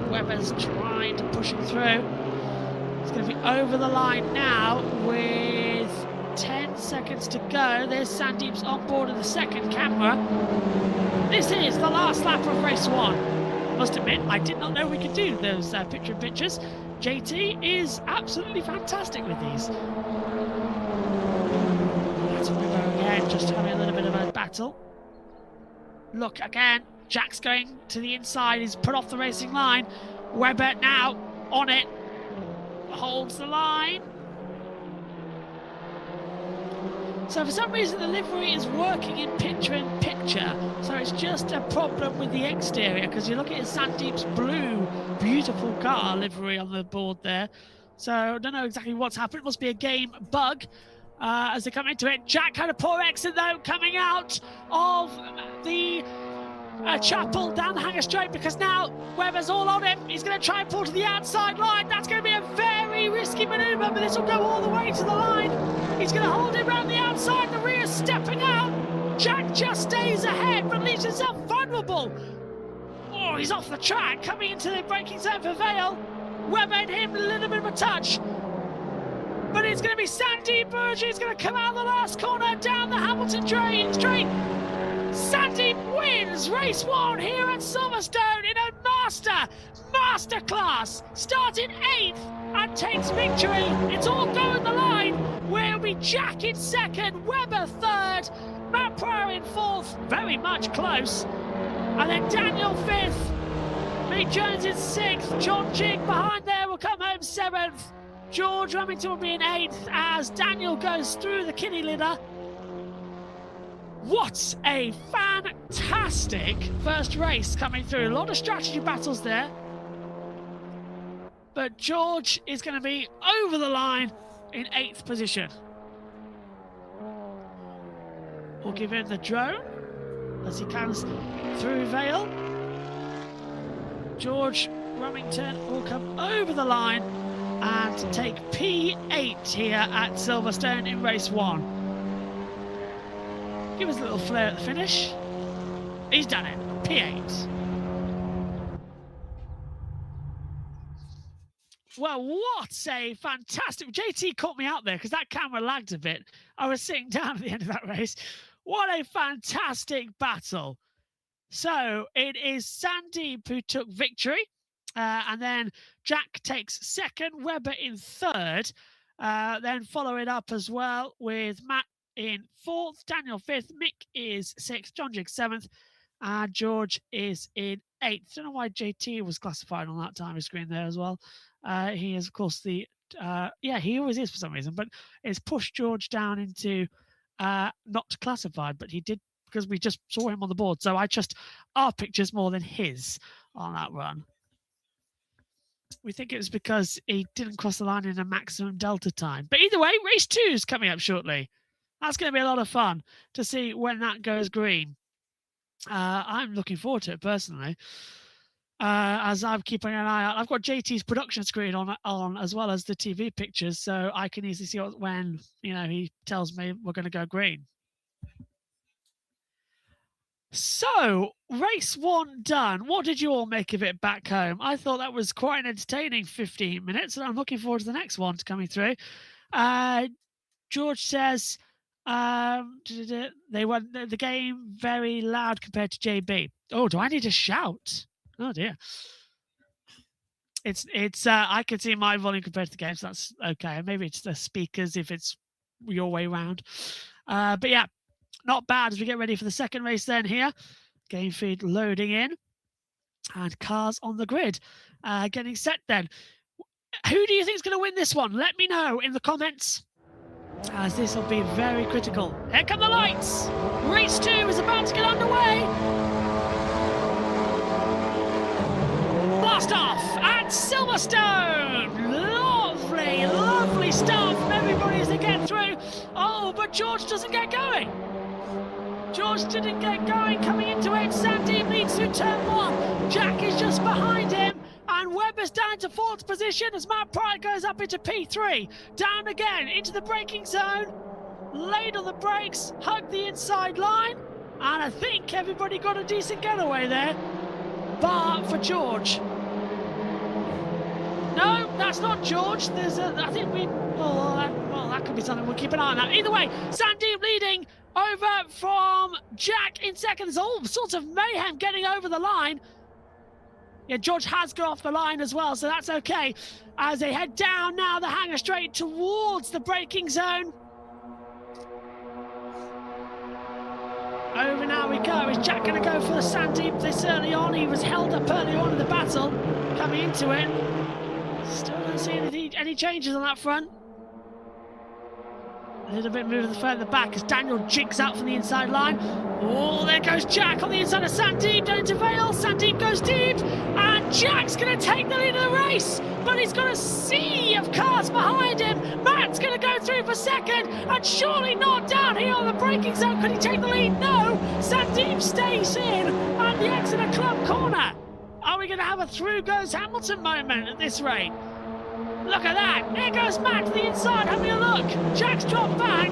Webber's trying to push him through. It's going to be over the line now with 10 seconds to go. There's Sandeep's on board of the second camera. This is the last lap of race 1. Must admit, I did not know we could do those picture-in-pictures. JT is absolutely fantastic with these. That's where we go again, just having a little bit of a battle. Look again, Jack's going to the inside, he's put off the racing line. Webber now on it, holds the line. So for some reason the livery is working in picture-in-picture, so it's just a problem with the exterior, because you look at Sandeep's blue, beautiful car livery on the board there. So I don't know exactly what's happened. It must be a game bug as they come into it. Jack had a poor exit though, coming out of the Chapel down the hanger straight, because now Webber's all on him. He's going to try and pull to the outside line. That's going to be a very risky manoeuvre, but this will go all the way to the line. He's going to hold it around the outside. The rear stepping out. Jack just stays ahead, but leaves himself vulnerable. Oh, he's off the track, coming into the braking zone for Vale. Webber and him a little bit of a touch. But it's going to be Sandeep Burge. He's going to come out the last corner down the Hamilton straight. Sandeep wins race 1 here at Silverstone in a masterclass, starting 8th and takes victory. It's all going the line, where it'll be Jack in 2nd, Webber 3rd, Matt Pryor in 4th, very much close, and then Daniel 5th, Mick Jones in 6th, John Jig behind there will come home 7th, George Remington will be in 8th as Daniel goes through the kiddie litter. What a fantastic first race coming through. A lot of strategy battles there. But George is going to be over the line in 8th position. We'll give him the drone as he comes through Vale. George Remington will come over the line and take P8 here at Silverstone in race 1. Give us a little flair at the finish. He's done it. P8. Well, what a fantastic... JT caught me out there because that camera lagged a bit. I was sitting down at the end of that race. What a fantastic battle. So it is Sandeep who took victory. And then Jack takes 2nd, Webber in 3rd. Then follow it up as well with Matt in 4th, Daniel 5th, Mick is 6th, John Jig 7th, and George is in 8th. Don't know why JT was classified on that timer screen there as well. He is, of course, the... yeah, he always is for some reason, but it's pushed George down into not classified, but he did, because we just saw him on the board, so I trust our pictures more than his on that run. We think it was because he didn't cross the line in a maximum delta time. But either way, race 2 is coming up shortly. That's going to be a lot of fun to see when that goes green. I'm looking forward to it personally, as I'm keeping an eye out. I've got JT's production screen on as well as the TV pictures, so I can easily see when he tells me we're going to go green. So, race 1 done. What did you all make of it back home? I thought that was quite an entertaining 15 minutes, and I'm looking forward to the next one coming through. George says... they won the game very loud compared to JB. Oh, do I need to shout? Oh dear. It's I can see my volume compared to the game, so that's okay. Maybe it's the speakers if it's your way round. But yeah, not bad as we get ready for the second race then here. Game feed loading in. And cars on the grid. Getting set then. Who do you think is going to win this one? Let me know in the comments, as this will be very critical. Here come the lights. Race 2 is about to get underway. Blast off at Silverstone. Lovely, lovely start from everybody as they get through. Oh, but George doesn't get going. George didn't get going coming into it. Sandeep leads through turn 1. Jack is just behind him. And Webber's down into 4th position as Matt Pryor goes up into P3. Down again into the braking zone. Laid on the brakes. Hugged the inside line. And I think everybody got a decent getaway there. Bar for George. No, that's not George. There's a, I think we, well, that could be something. We'll keep an eye on that. Either way, Sandeep leading over from Jack in second. There's all sorts of mayhem getting over the line. Yeah, George has got off the line as well, so that's okay. As they head down now the hanger straight towards the braking zone. Over now we go. Is Jack going to go for the Sandeep this early on? He was held up early on in the battle. Coming into it. Still don't see any changes on that front. A little bit moving further back as Daniel jigs out from the inside line. Oh, there goes Jack on the inside of Sandeep, down into Vale. Sandeep goes deep, and Jack's going to take the lead of the race, but he's got a sea of cars behind him. Matt's going to go through for second, and surely not down here on the braking zone. Could he take the lead? No. Sandeep stays in at the Exeter Club corner. Are we going to have a through goes Hamilton moment at this rate? Look at that. There goes Matt to the inside, having a look. Jack's dropped back.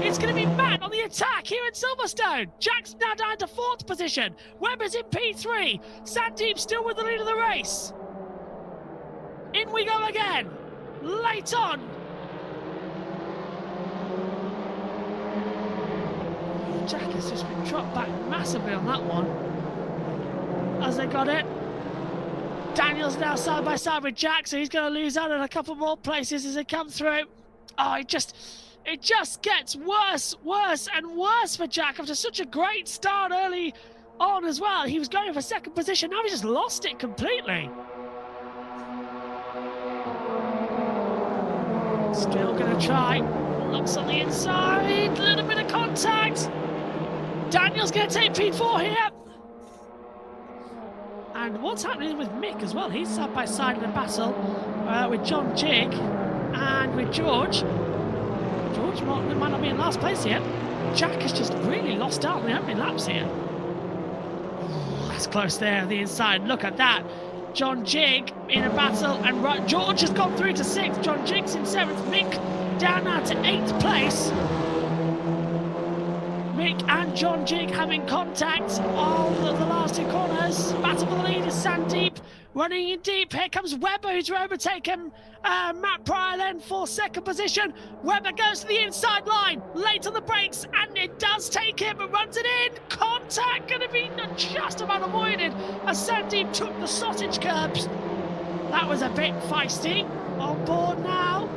It's going to be Matt on the attack here in Silverstone. Jack's now down to 4th position. Webber's in P3. Sandeep still with the lead of the race. In we go again. Late on. Jack has just been dropped back massively on that one. As they got it. Daniel's now side by side with Jack, so he's going to lose out on a couple more places as they come through. Oh, it just gets worse and worse for Jack after such a great start early on as well. He was going for 2nd position, now he just lost it completely. Still going to try. Looks on the inside, a little bit of contact. Daniel's going to take P4 here. And what's happening with Mick as well? He's side by side in the battle with John Jig and with George. George might not be in last place yet. Jack has just really lost out on the opening laps here. That's close there on the inside. Look at that. John Jig in a battle, and George has gone through to 6th. John Jig's in 7th. Mick down now to 8th place. Mick and John Jig having contact on the last 2 corners. Battle for the lead is Sandeep running in deep. Here comes Webber, who's overtaken Matt Pryor then for 2nd position. Webber goes to the inside line, late on the brakes, and it does take him, but runs it in. Contact going to be just about avoided as Sandeep took the sausage curbs. That was a bit feisty. On board now.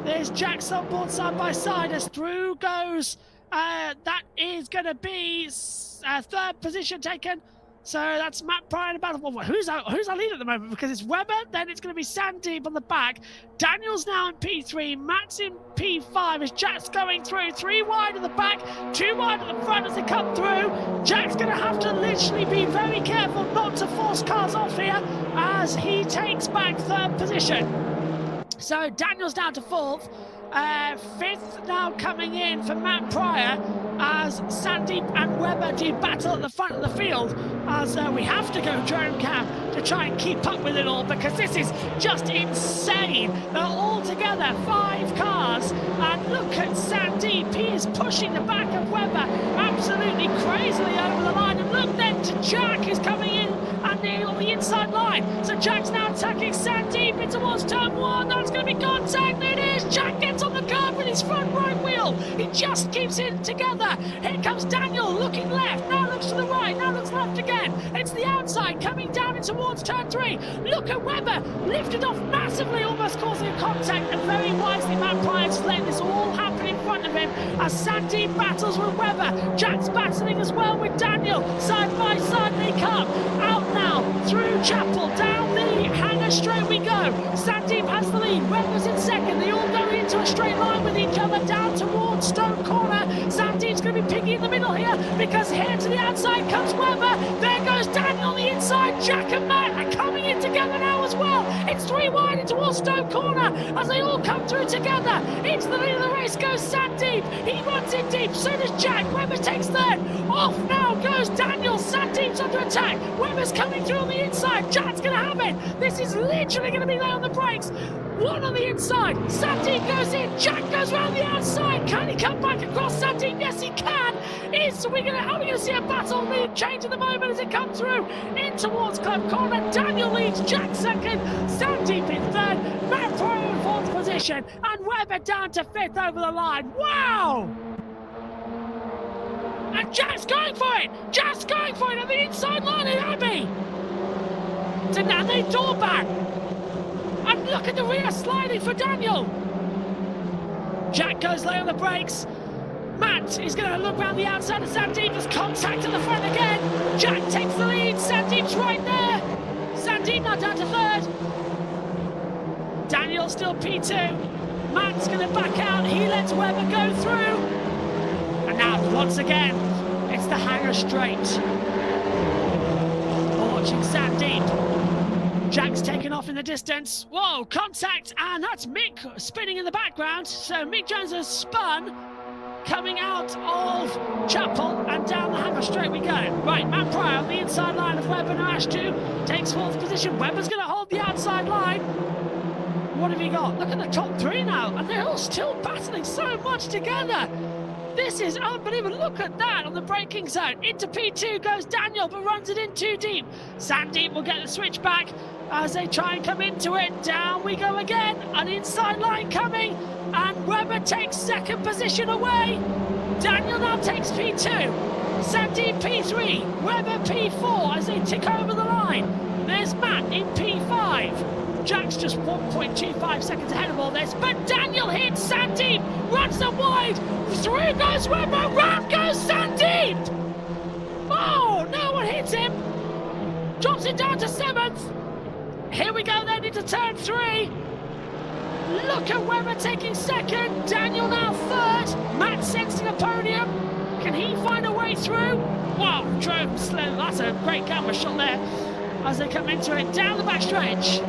There's Jack's on board side by side as through goes. That is going to be 3rd position taken. So that's Matt Pryor in the battle. Well, who's our lead at the moment? Because it's Webber, then it's going to be Sandeep on the back. Daniel's now in P3. Matt's in P5 as Jack's going through. 3 wide at the back, 2 wide at the front as they come through. Jack's going to have to literally be very careful not to force cars off here as he takes back 3rd position. So Daniel's down to 4th. 5th now coming in for Matt Pryor as Sandeep and Webber do battle at the front of the field, as we have to go drone cam to try and keep up with it all, because this is just insane. They're all together, 5 cars, and look at Sandeep. He is pushing the back of Webber absolutely crazily over the line, and look then to Jack, who's coming in and on the inside line. So Jack's now attacking Sandeep in towards turn 1. That's going to be contact. It is. Jack gets on the curb with his front right wheel. Daniel. He just keeps it together. Here comes Daniel, looking left, now looks to the right, now looks left again. It's the outside, coming down in towards turn 3. Look at Webber, lifted off massively, almost causing a contact, and very wisely Matt Bryant's letting this all happen in front of him as Sandeep battles with Webber. Jack's battling as well with Daniel. Side by side they come. Out now, through Chapel, down the hangar straight we go. Sandeep has the lead, Webber's in second. They all go into a straight line with each other down towards Stone Corner. Sandeep's going to be piggy in the middle here, because here to the outside comes Webber. There goes Daniel on the inside. Jack and Matt are coming in together now as well. It's 3 wide into towards Stone Corner as they all come through together. Into the lead of the race goes Sandeep. He runs in deep, so does Jack. Webber takes third. Off now goes Daniel. Sandeep's under attack. Webber's coming through on the inside. Jack's going to have it. This is literally going to be there on the brakes. One on the inside. Sandeep goes in. Jack goes round the outside. Can he come back across Sandeep? Yes, he can. Are we going to see a battle lead change at the moment as it comes through in towards Club Corner? Daniel leads. Jack second. Sandeep in third. Matt Pryor in fourth position. And Webber down to fifth over the line. Wow! And Jack's going for it. Jack's going for it on the inside line in Abbey. To Nanny Dorban. And look at the rear sliding for Daniel. Jack goes low on the brakes. Matt is going to look round the outside of Sandeep. There's contact at the front again. Jack takes the lead. Sandeep's right there. Sandeep now down to third. Daniel still P2. Matt's going to back out. He lets Webber go through. And now, once again, it's the hangar straight. Watching Sandeep. Jack's taken off in the distance. Whoa, contact, and that's Mick spinning in the background. So Mick Jones has spun, coming out of Chapel, and down the hangar straight we go. Right, Matt Pryor on the inside line of Webber and Ash 2 takes fourth position. Webber's going to hold the outside line. What have you got? Look at the top three now, and they're all still battling so much together. This is unbelievable. Look at that on the braking zone. Into P2 goes Daniel, but runs it in too deep. Sandeep will get the switch back as they try and come into it. Down we go again. An inside line coming, and Webber takes second position away. Daniel now takes P2. Sandeep P3. Webber P4 as they tick over the line. There's Matt in P5. Jack's just 1.25 seconds ahead of all this, but Daniel hits Sandeep, runs them wide, through goes Webber, round goes Sandeep! Oh, no one hits him! Drops it down to 7th. Here we go then into turn 3. Look at Webber taking second, Daniel now third, Matt sensing a podium. Can he find a way through? Wow, drove slow, that's a great camera shot there as they come into it, down the back stretch.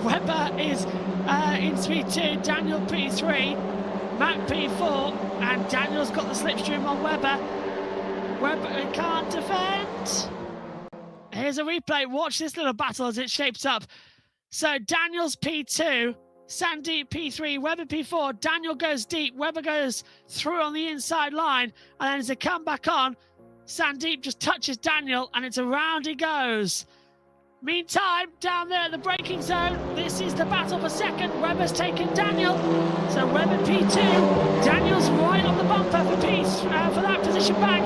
Webber is in P2, Daniel P3, Matt P4, and Daniel's got the slipstream on Webber. Webber can't defend. Here's a replay. Watch this little battle as it shapes up. So Daniel's P2, Sandeep P3, Webber P4, Daniel goes deep, Webber goes through on the inside line, and then as they come back on, Sandeep just touches Daniel, and it's around he goes. Meantime, down there at the braking zone, this is the battle for second. Webber's taken Daniel. So Webber P2, Daniel's right on the bumper for that position back.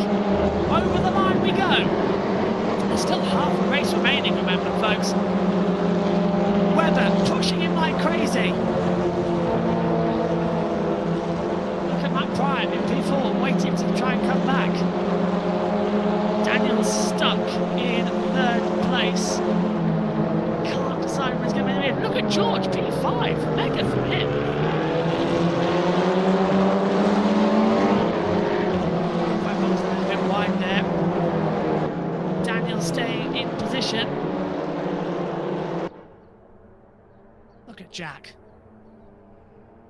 Over the line we go. There's still half a race remaining, remember, folks. Webber pushing him like crazy. Look at Matt Pryor in P4, waiting to try and come back. Daniel's stuck in third place. Can't decide where he's going to be in the mid. Look at George, P5. Mega from him. Webber's a little bit wide there. Daniel staying in position. Look at Jack.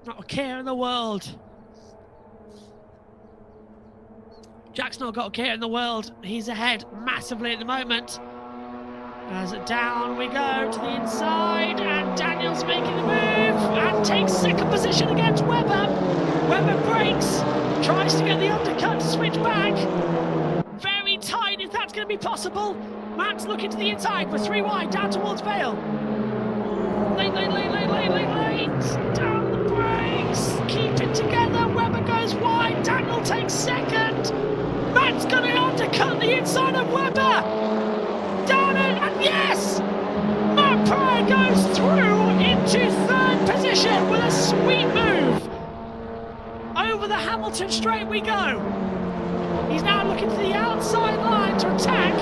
Not a care in the world. Jack's not got a care in the world. He's ahead massively at the moment. As down we go to the inside, and Daniel's making the move and takes second position against Webber. Webber brakes, tries to get the undercut to switch back. Very tight if that's going to be possible. Matt's looking to the inside with 3 wide down towards Vale. Late. it together. Webber goes wide. Daniel takes second. Matt's going to undercut the inside of Webber. Down it, and yes! Matt Pryor goes through into third position with a sweet move. Over the Hamilton straight we go. He's now looking to the outside line to attack.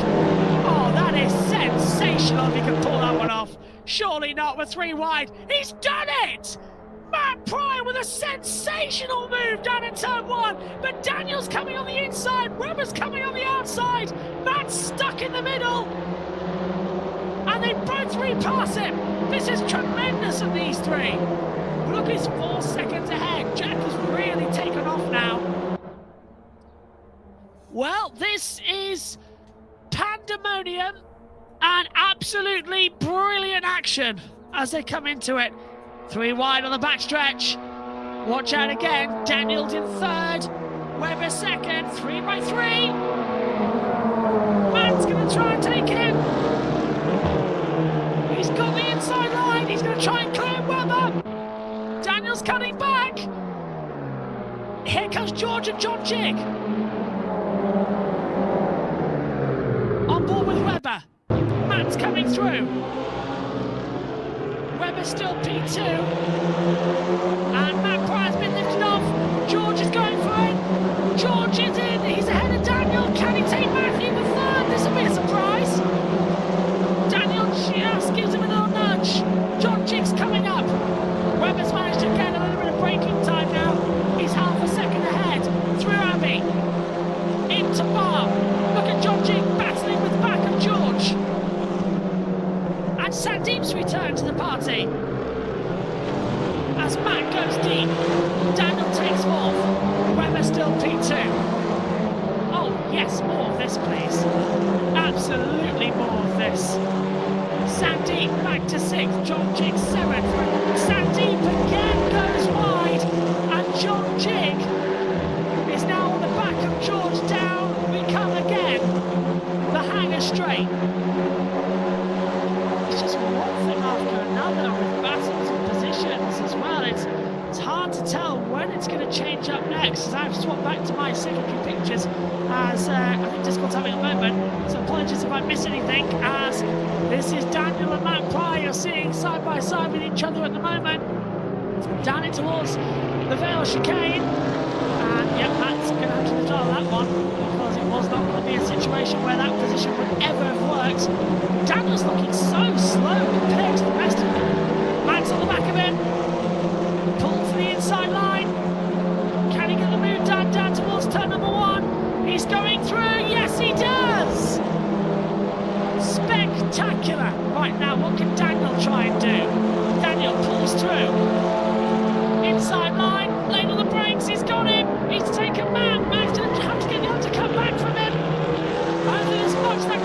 Oh, that is sensational if he can pull that one off. Surely not with 3 wide. He's done it! Matt Pryor with a sensational move down in turn 1. But Daniel's coming on the inside. Webber's coming on the outside. Matt's stuck in the middle. And they both repass him. This is tremendous of these 3. Look, he's 4 seconds ahead. Jack has really taken off now. Well, this is pandemonium and absolutely brilliant action as they come into it. 3 wide on the backstretch. Watch out again. Daniel's in third. Webber second. 3 by 3. Matt's going to try and take him. He's got the inside line. He's going to try and clear Webber. Daniel's cutting back. Here comes George and John Jig. On board with Webber. Matt's coming through. Webber still P2. And Matt Pryor's been lifted off. George is going for it. George is in. He's ahead of Daniel. Can he take Matthew with third? This will be a surprise. Daniel just gives him a little nudge. John Jig's coming up. Webber's managed to get a little bit of braking time now. He's half a second ahead. Through Abbey. Into Bar. Look at John Jig battling with the back of George. And Sandeep's returned to the party. As Matt goes deep. Daniel takes 4th. Webber still P2. Oh yes, more of this please. Absolutely more of this. Sandeep back to 6th, John Jig 7th. Sandeep again goes wide, and John Jig is now on the back of George. Down we come again. The hanger straight. It's just one thing after another with battles and positions as well. It's hard to tell when it's going to change up next, as I've swapped back to my secondary pictures, as I think Discord's having a moment, so apologies if I miss anything, as this is Daniel and Matt Pryor you're seeing side by side with each other at the moment, down it towards the Vale chicane, and yeah, Matt's going to have to withdraw that one, because it was not going to be a situation where that position would ever have worked. Daniel's looking so slow compared to the rest of them. Matt's on the back of him. Pull for the inside line. Can he get the move done down towards turn number 1? He's going through. Yes, he does. Spectacular. Right now, what can Daniel try and do? Daniel pulls through. Inside line. Late on the brakes. He's got him. He's taken Matt. Matt's going to have to get the undercut back from him. I don't think there's much that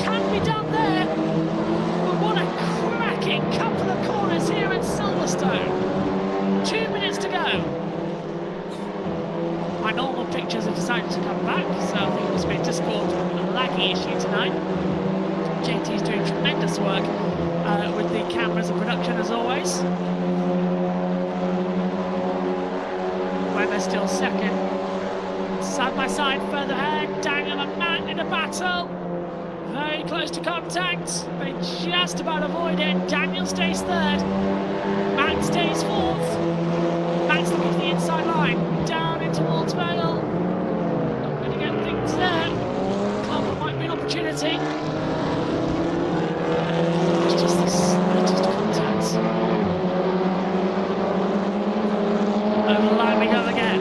can be done there. But what a cracking couple of corners here at Silverstone. 2 minutes to go. My normal pictures have decided to come back, so I think it must be a Discord laggy issue tonight. JT's doing tremendous work with the cameras and production as always. Webber still second. Side by side further ahead, Daniel and Matt in a battle. Very close to contact. They just about avoid it. Daniel stays third. Matt stays 4th. Matt's looking for the inside line. Down into Towards Vale. Not going to get things there. Club might be an opportunity. It's just the slightest contact. Over the line we go again.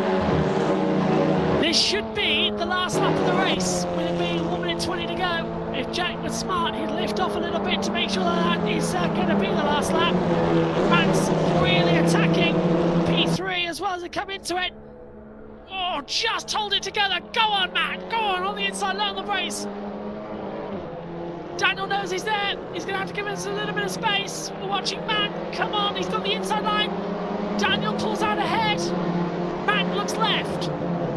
This should be the last lap of the race, with it being 1 minute 20 to go. If Jack was smart, he'd lift off a little bit to make sure that is going to be the last lap. Matt's really attacking P3 as well as they come into it. Oh, just hold it together. Go on, Matt. Go on the inside, low on the brace. Daniel knows he's there. He's going to have to give us a little bit of space. We're watching Matt. Come on, he's got the inside line. Daniel pulls out ahead. Matt looks left.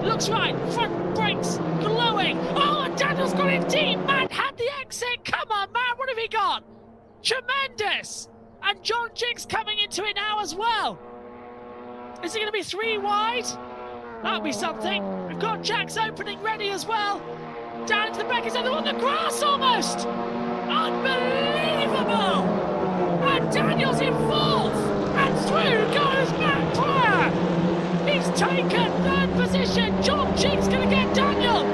Looks right. Front brakes glowing. Oh, and Daniel's got it deep. Matt had the exit. Come on, Matt. What have he got? Tremendous. And John Jig's coming into it now as well. Is it going to be 3 wide? That'll be something. We've got Jack's opening ready as well. Down to the back, he's on the grass almost. Unbelievable. And Daniel's in 4th. And through goes Matt Pryor. He's taken 3rd position. John Jink's going to get Daniel.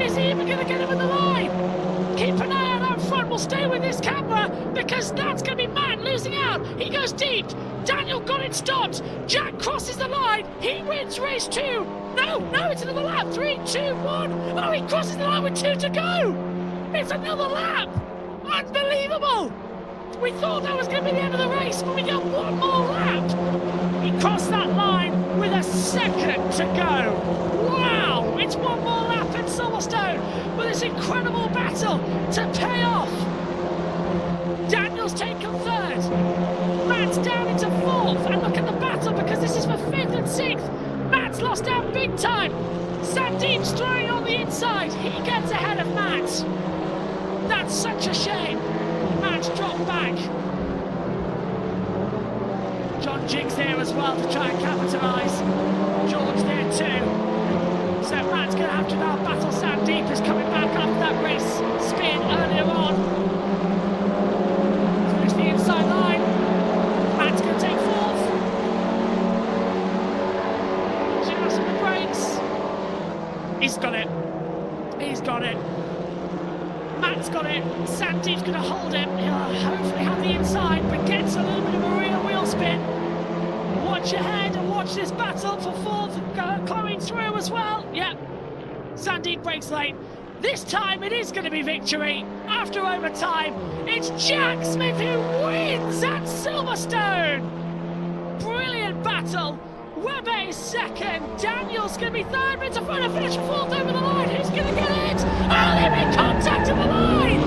Is he even going to get him in the line? Keep an eye out up front. We'll stay with this camera because that's going to be Matt losing out. He goes deep. Daniel got it stopped. Jack crosses the line. He wins race 2. No, it's another lap. 3, 2, 1. Oh, he crosses the line with 2 to go. It's another lap. Unbelievable. We thought that was going to be the end of the race, but we got 1 more lap. He crossed that line with a 2nd to go. Wow, it's 1 more lap in Silverstone with this incredible battle to pay off. Daniel's taken 3rd. Matt's down into 4th, and look at the battle because this is for 5th and 6th. Matt's lost out big time. Sandeep's throwing on the inside. He gets ahead of Matt. That's such a shame. Matt's dropped back. John Jink's there as well to try and capitalise. George there too. So Matt's going to have to now battle Sandeep, who's coming back after that race spin earlier on. Finish the inside line. Matt's going to take 4th. Just on the brakes. He's got it. He's got it. Matt's got it. Sandeep's going to hold him. He'll hopefully have the inside, but gets a little bit of a real wheel spin. Watch ahead and watch this battle for 4th, coming through as well. Yep. Sandeep breaks late. This time it is going to be victory. After overtime, it's Jack Smith who wins at Silverstone. Brilliant battle. Webber is 2nd. Daniel's going to be 3rd, but it's a final finish for 4th over the line. Who's going to get it? Oh, they made contact at the line.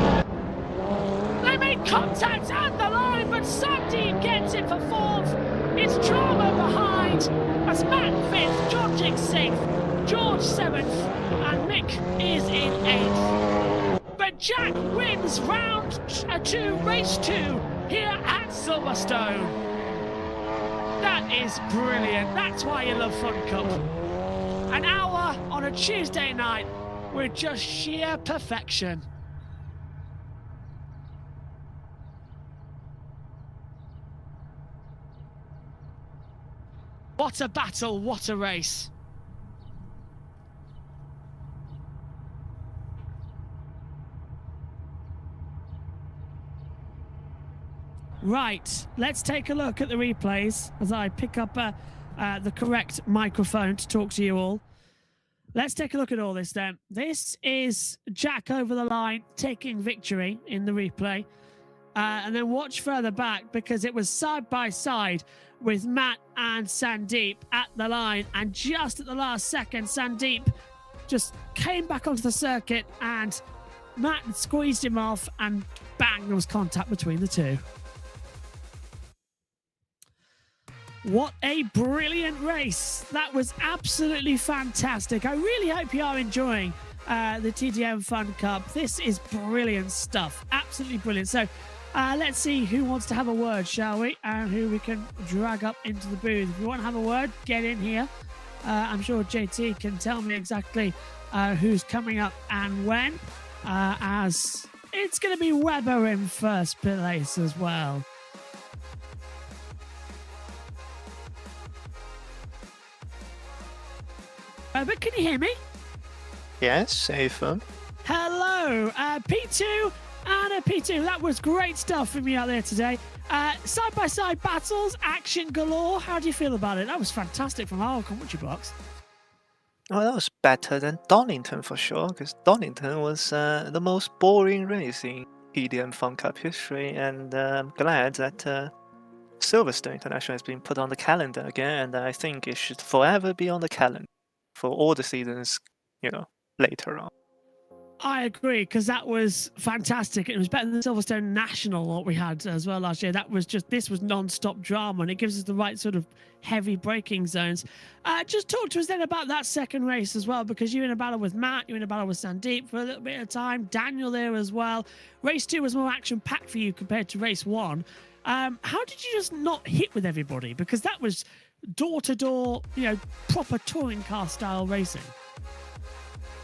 They made contact at the line, but Sandeep gets it for 4th. It's drama behind as Matt 5th, John Jink 6th, George 7th, and Mick is in 8th. But Jack wins round 2, race 2 here at Silverstone. That is brilliant. That's why you love FunCup. An hour on a Tuesday night with just sheer perfection. What a battle, what a race. Right, let's take a look at the replays as I pick up the correct microphone to talk to you all. Let's take a look at all this then. This is Jack over the line taking victory in the replay. And then watch further back because it was side by side with Matt and Sandeep at the line. And just at the last second, Sandeep just came back onto the circuit and Matt squeezed him off and bang, there was contact between the two. What a brilliant race. That was absolutely fantastic. I really hope you are enjoying the TDM Fun Cup. This is brilliant stuff. Absolutely brilliant. So let's see who wants to have a word, shall we? And who we can drag up into the booth. If you want to have a word, get in here. I'm sure JT can tell me exactly who's coming up and when, as it's going to be Webber in first place as well. But can you hear me? Yes, safer. Hello, P2 and P2. That was great stuff from you out there today. Side-by-side battles, action galore. How do you feel about it? That was fantastic from our commentary box. Oh, that was better than Donington for sure, because Donington was the most boring race in TDM Fun Cup history, and I'm glad that Silverstone International has been put on the calendar again, and I think it should forever be on the calendar for all the seasons, you know, later on. I agree, because that was fantastic. It was better than the Silverstone National, what we had as well last year. That was just, this was non-stop drama, and it gives us the right sort of heavy braking zones. Just talk to us then about that second race as well, because you're in a battle with Matt, you're in a battle with Sandeep for a little bit of time, Daniel there as well. Race 2 was more action-packed for you compared to race 1. How did you just not hit with everybody? Because that was door-to-door, proper touring car style racing?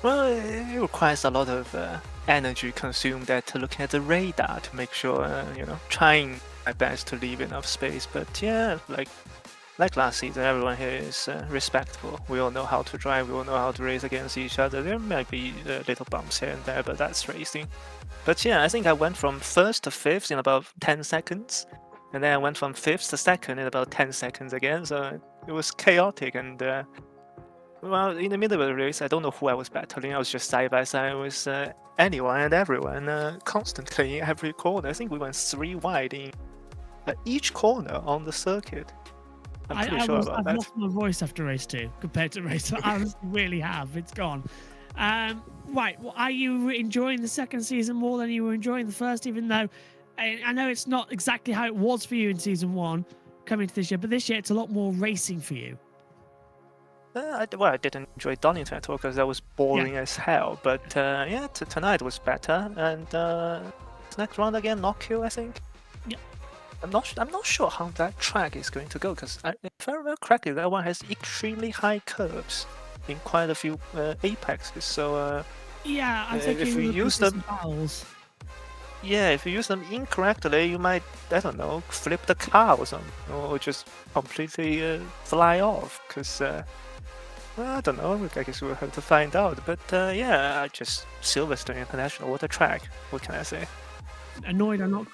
Well, it requires a lot of energy consumed at looking at the radar to make sure, trying my best to leave enough space. But yeah, like last season, everyone here is respectful. We all know how to drive. We all know how to race against each other. There might be little bumps here and there, but that's racing. But yeah, I think I went from first to fifth in about 10 seconds. And then I went from fifth to second in about 10 seconds again. So it was chaotic. And well, in the middle of the race, I don't know who I was battling. I was just side by side with anyone and everyone constantly in every corner. I think we went 3 wide in each corner on the circuit. I'm pretty sure about that. I've lost my voice after race 2 compared to race 1. I really have. It's gone. Right. Well, are you enjoying the second season more than you were enjoying the first, even though I know it's not exactly how it was for you in season 1 coming to this year, but this year it's a lot more racing for you? I didn't enjoy Donington at all because that was boring as hell. But yeah, tonight was better. And next round again, Knockhill, I think. Yeah. I'm not sure how that track is going to go because if I remember correctly, that one has extremely high curves in quite a few apexes. So yeah, I'm thinking if you use them. Yeah, if you use them incorrectly, you might, I don't know, flip the car or something, or just completely fly off. Because, well, I don't know, I guess we'll have to find out. But yeah, just Silverstone International, what a track. What can I say? Annoyed I'm not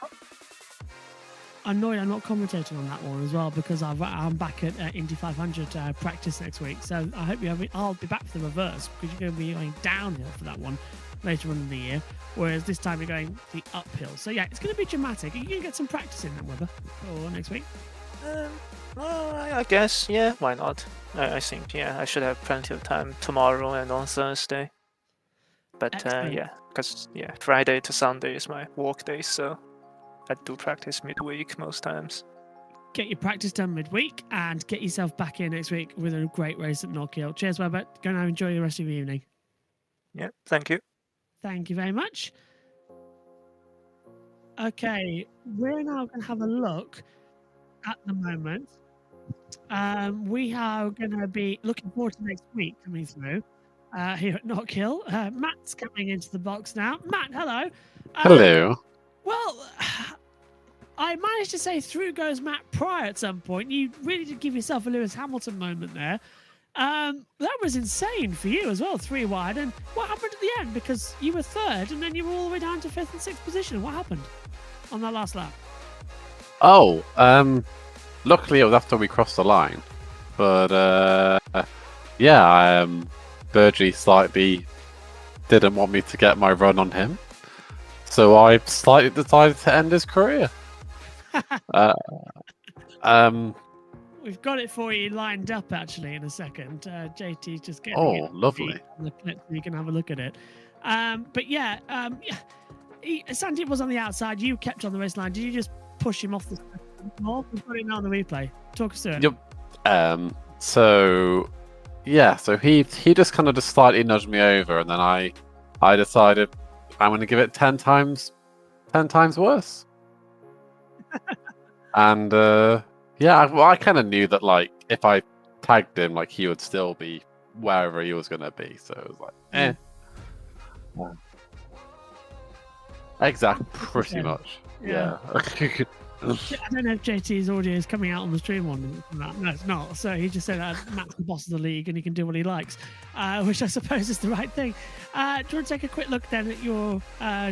commentating on that one as well because I'm back at Indy 500 practice next week. So I hope I'll be back for the reverse because you're going to be going downhill for that one later on in the year, whereas this time you're going the uphill. So yeah, it's going to be dramatic. Are you going to get some practice in that weather for next week? Well, I guess, yeah, why not? I think, yeah, I should have plenty of time tomorrow and on Thursday. But yeah, because yeah, Friday to Sunday is my work day, so I do practice midweek most times. Get your practice done midweek and get yourself back in next week with a great race at Knockhill. Cheers, Weber. Go now, enjoy the rest of your evening. Yeah, thank you. Thank you very much. Okay, we're now going to have a look at the moment. We are going to be looking forward to next week coming through here at Knockhill. Matt's coming into the box now. Matt, hello. Hello. Well, I managed to say through goes Matt Pryor at some point. You really did give yourself a Lewis Hamilton moment there. That was insane for you as well, 3 wide. And what happened at the end? Because you were 3rd and then you were all the way down to 5th and 6th position. What happened on that last lap? Oh, luckily it was after we crossed the line. But, yeah, Burgee slightly didn't want me to get my run on him. So I slightly decided to end his career. We've got it for you lined up actually in a second. JT's just getting it lovely on the clip so you can have a look at it. But yeah, Sandy was on the outside. You kept on the race line. Did you just push him off the more? We've got it now on the replay. Talk us through it. Yep. So yeah, so he just kind of just slightly nudged me over, and then I decided I'm going to give it 10 times worse. And yeah, I kind of knew that, like, if I tagged him, like, he would still be wherever he was going to be. So it was like, eh. Yeah. Exactly, pretty much. Yeah. I don't know if JT's audio is coming out on the stream on that. No, it's not. So he just said Matt's the boss of the league and he can do what he likes, which I suppose is the right thing. Do you want to take a quick look then at your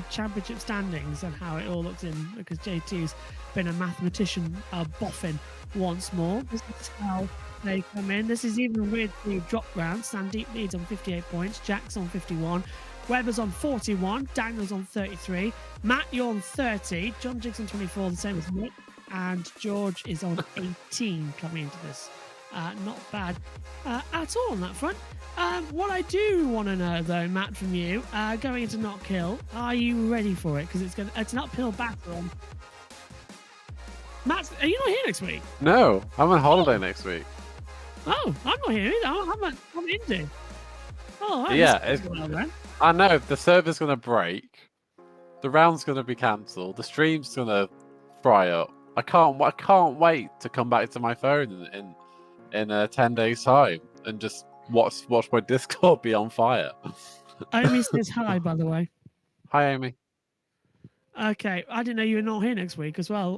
championship standings and how it all looks in? Because JT's been a mathematician boffin once more. This is how they come in. This is even with the drop round. Sandeep leads on 58 points. Jack's on 51. Weber's on 41, Daniel's on 33, Matt, you're on 30, John Jiggs on 24, the same as Nick, and George is on 18 coming into this. Not bad at all on that front. What I do want to know, though, Matt, from you, going into Knockhill, are you ready for it? Because it's an uphill battle. Matt, are you not here next week? No, I'm on holiday next week. Oh, I'm not here either. I'm Indy. Oh, yeah, I know the server's going to break, the round's going to be cancelled, the stream's going to fry up. I can't wait to come back to my phone in 10 days' time and just watch my Discord be on fire. Amy says hi, by the way. Hi, Amy. Okay, I didn't know you were not here next week as well.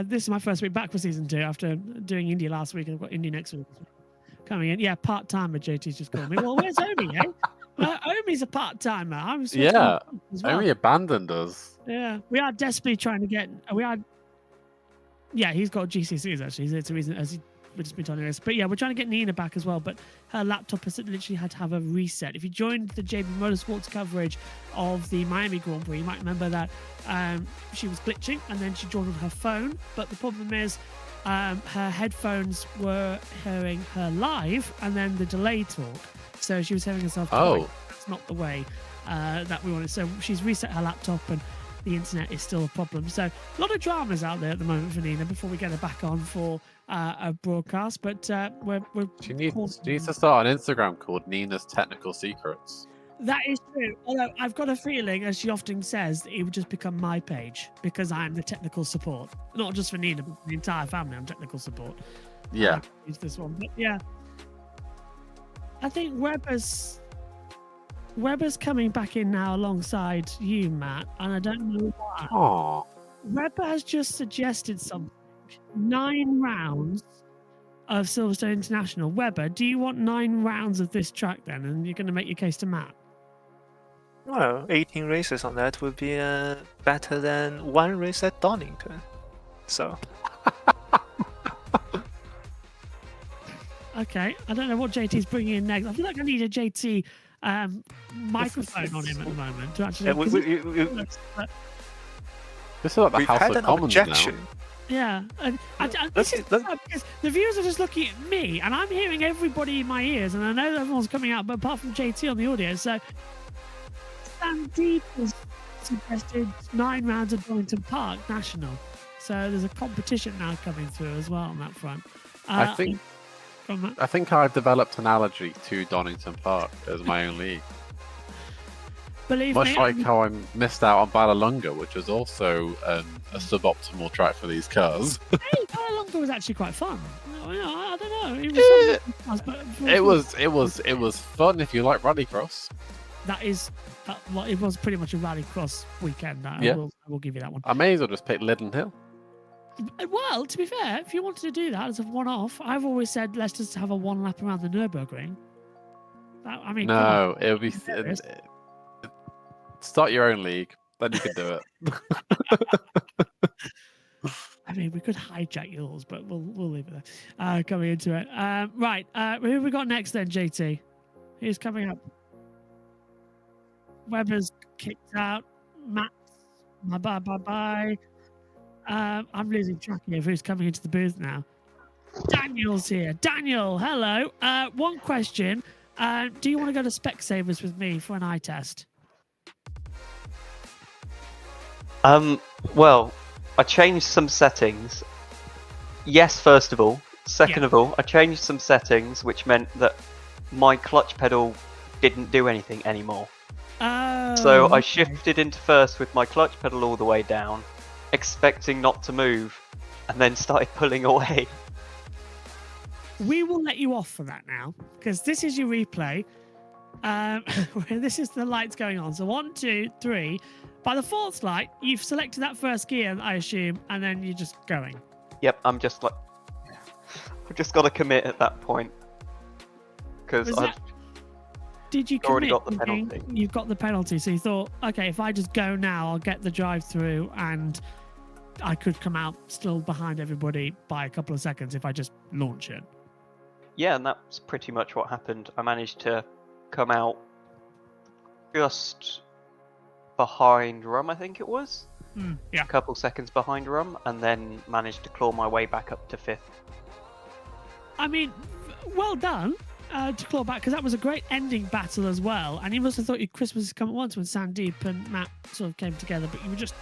This is my first week back for season 2 after doing India last week, and I've got India next week coming in. Yeah, part timer. JT's just called me. Well, where's Omi? Omi's a part timer. I'm supposed to be as well. Omi abandoned us. Yeah, we are desperately trying to get. Yeah, he's got GCSEs actually. It's a reason as we've just been talking this. But yeah, we're trying to get Nina back as well. But her laptop has literally had to have a reset. If you joined the JB Motorsports coverage of the Miami Grand Prix, you might remember that she was glitching and then she joined on her phone. But the problem is her headphones were hearing her live and then the delay talk. So she was hearing herself. Oh, that's not the way that we wanted. So she's reset her laptop and the internet is still a problem. So a lot of dramas out there at the moment for Nina before we get her back on for a broadcast. But she needs to start an Instagram called Nina's Technical Secrets. That is true. Although I've got a feeling, as she often says, it would just become my page because I'm the technical support. Not just for Nina, but for the entire family. I'm technical support. Yeah. Use this one. But yeah. I think Webber's coming back in now alongside you, Matt, and I don't know why. Aww. Webber has just suggested something. 9 rounds of Silverstone International. Webber, do you want 9 rounds of this track then? And you're going to make your case to Matt? Well, 18 races on that would be better than 1 race at Donington. So. Okay, I don't know what JT's bringing in next. I feel like I need a JT microphone on him at the moment to actually. This is like the We've House had of an Commons objection. now. Yeah, and this is because the viewers are just looking at me, and I'm hearing everybody in my ears, and I know everyone's coming out, but apart from JT on the audio. So, Sandeep has suggested 9 rounds of Donington Park National. So there's a competition now coming through as well on that front. I think I've developed an allergy to Donington Park as my own league. Believe Much me, like how I missed out on Vallelunga, which was also a suboptimal track for these cars. Hey, Vallelunga was actually quite fun. I don't know. It was fun if you like rallycross. It was pretty much a rallycross weekend. I will give you that one. I may as well just pick Liddon Hill. Well, to be fair, if you wanted to do that as a one-off, I've always said let's just have a 1 lap around the Nürburgring. No, it'll be start your own league, then you can do it. I mean, we could hijack yours, but we'll leave it there. Coming into it, right? Who have we got next then, JT? Who's coming up? Webber's kicked out. Matt, bye. I'm losing track of who's coming into the booth now. Daniel's here. Daniel, hello. One question. Do you want to go to Specsavers with me for an eye test? Well, I changed some settings. Yes, first of all. Second of all, I changed some settings, which meant that my clutch pedal didn't do anything anymore. Oh, so I shifted into first with my clutch pedal all the way down, expecting not to move, and then started pulling away. We will let you off for that now, because this is your replay. This is the lights going on. So 1, 2, 3. By the 4th light, you've selected that first gear, I assume, and then you're just going. Yep, I've just got to commit at that point. Because I've already got the penalty. You've got the penalty, so you thought, okay, if I just go now, I'll get the drive-through, and I could come out still behind everybody by a couple of seconds if I just launch it. Yeah, and that's pretty much what happened. I managed to come out just behind Rum, I think it was. Yeah. A couple seconds behind Rum, and then managed to claw my way back up to 5th. I mean, well done to claw back, because that was a great ending battle as well. And you must have thought your Christmas had come at once when Sandeep and Matt sort of came together, but you were just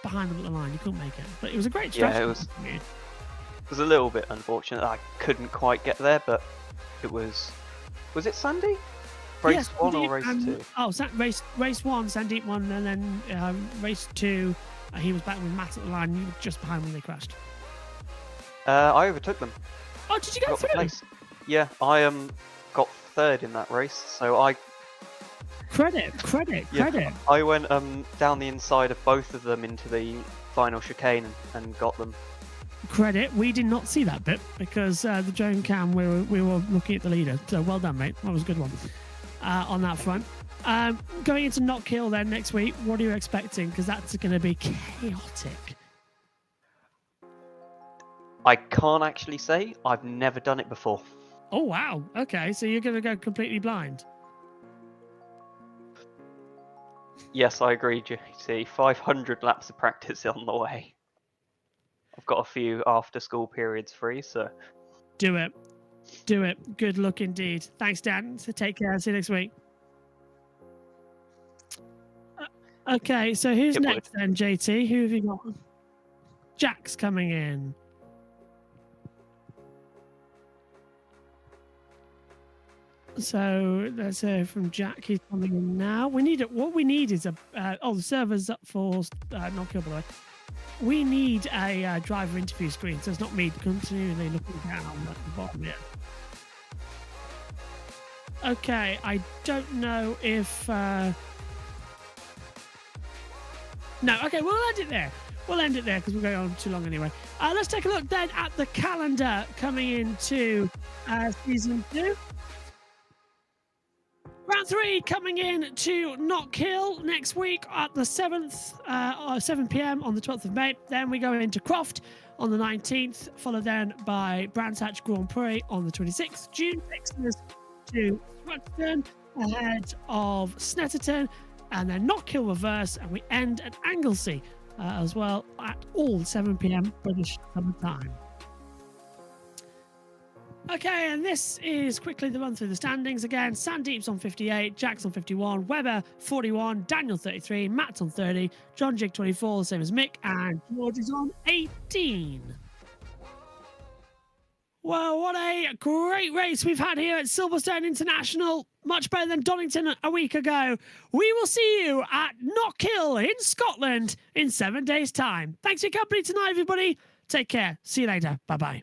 behind them at the line. You couldn't make it. But it was a great strategy. Yeah, it was a little bit unfortunate that I couldn't quite get there, but it was... Was it Sandy? Race 1 or race 2? Oh, race 1, Sandeep won, and then race 2, he was back with Matt at the line. You were just behind when they crashed. I overtook them. Oh, did you go through? Yeah, I got third in that race, so I Credit. I went down the inside of both of them into the final chicane and got them. Credit. We did not see that bit because the drone cam we were looking at the leader. So well done, mate. That was a good one on that front. Going into Not Kill then next week, what are you expecting? Because that's going to be chaotic. I can't actually say. I've never done it before. Oh wow. Okay, so you're going to go completely blind. Yes, I agree, JT. 500 laps of practice on the way. I've got a few after-school periods free, so... Do it. Do it. Good luck indeed. Thanks, Dan. So take care. See you next week. Okay, so who's next then, JT? Who have you got? Jack's coming in. So let's hear from Jack. He's coming in now. We need it. What we need is a. The server's up for Not Kill, by the way. We need a driver interview screen, so it's not me continually looking down at the bottom here. Okay, I don't know if. No, okay, we'll end it there. We'll end it there because we're going on too long anyway. Let's take a look then at the calendar coming into season 2. Round 3 coming in to Not Kill next week at the 7th, 7 p.m. on the 12th of May. Then we go into Croft on the 19th, followed then by Brands Hatch Grand Prix on the 26th. June takes us to Thruxton ahead of Snetterton, and then Not Kill Reverse, and we end at Anglesey as well at all 7 p.m. British Summer Time. Okay, and this is quickly the run through the standings again. Sandeep's on 58, Jack's on 51, Webber 41, Daniel 33, Matt's on 30, John Jig 24, the same as Mick, and George is on 18. Well, what a great race we've had here at Silverstone International. Much better than Donington a week ago. We will see you at Not Kill in Scotland in 7 days' time. Thanks for your company tonight, everybody. Take care. See you later. Bye-bye.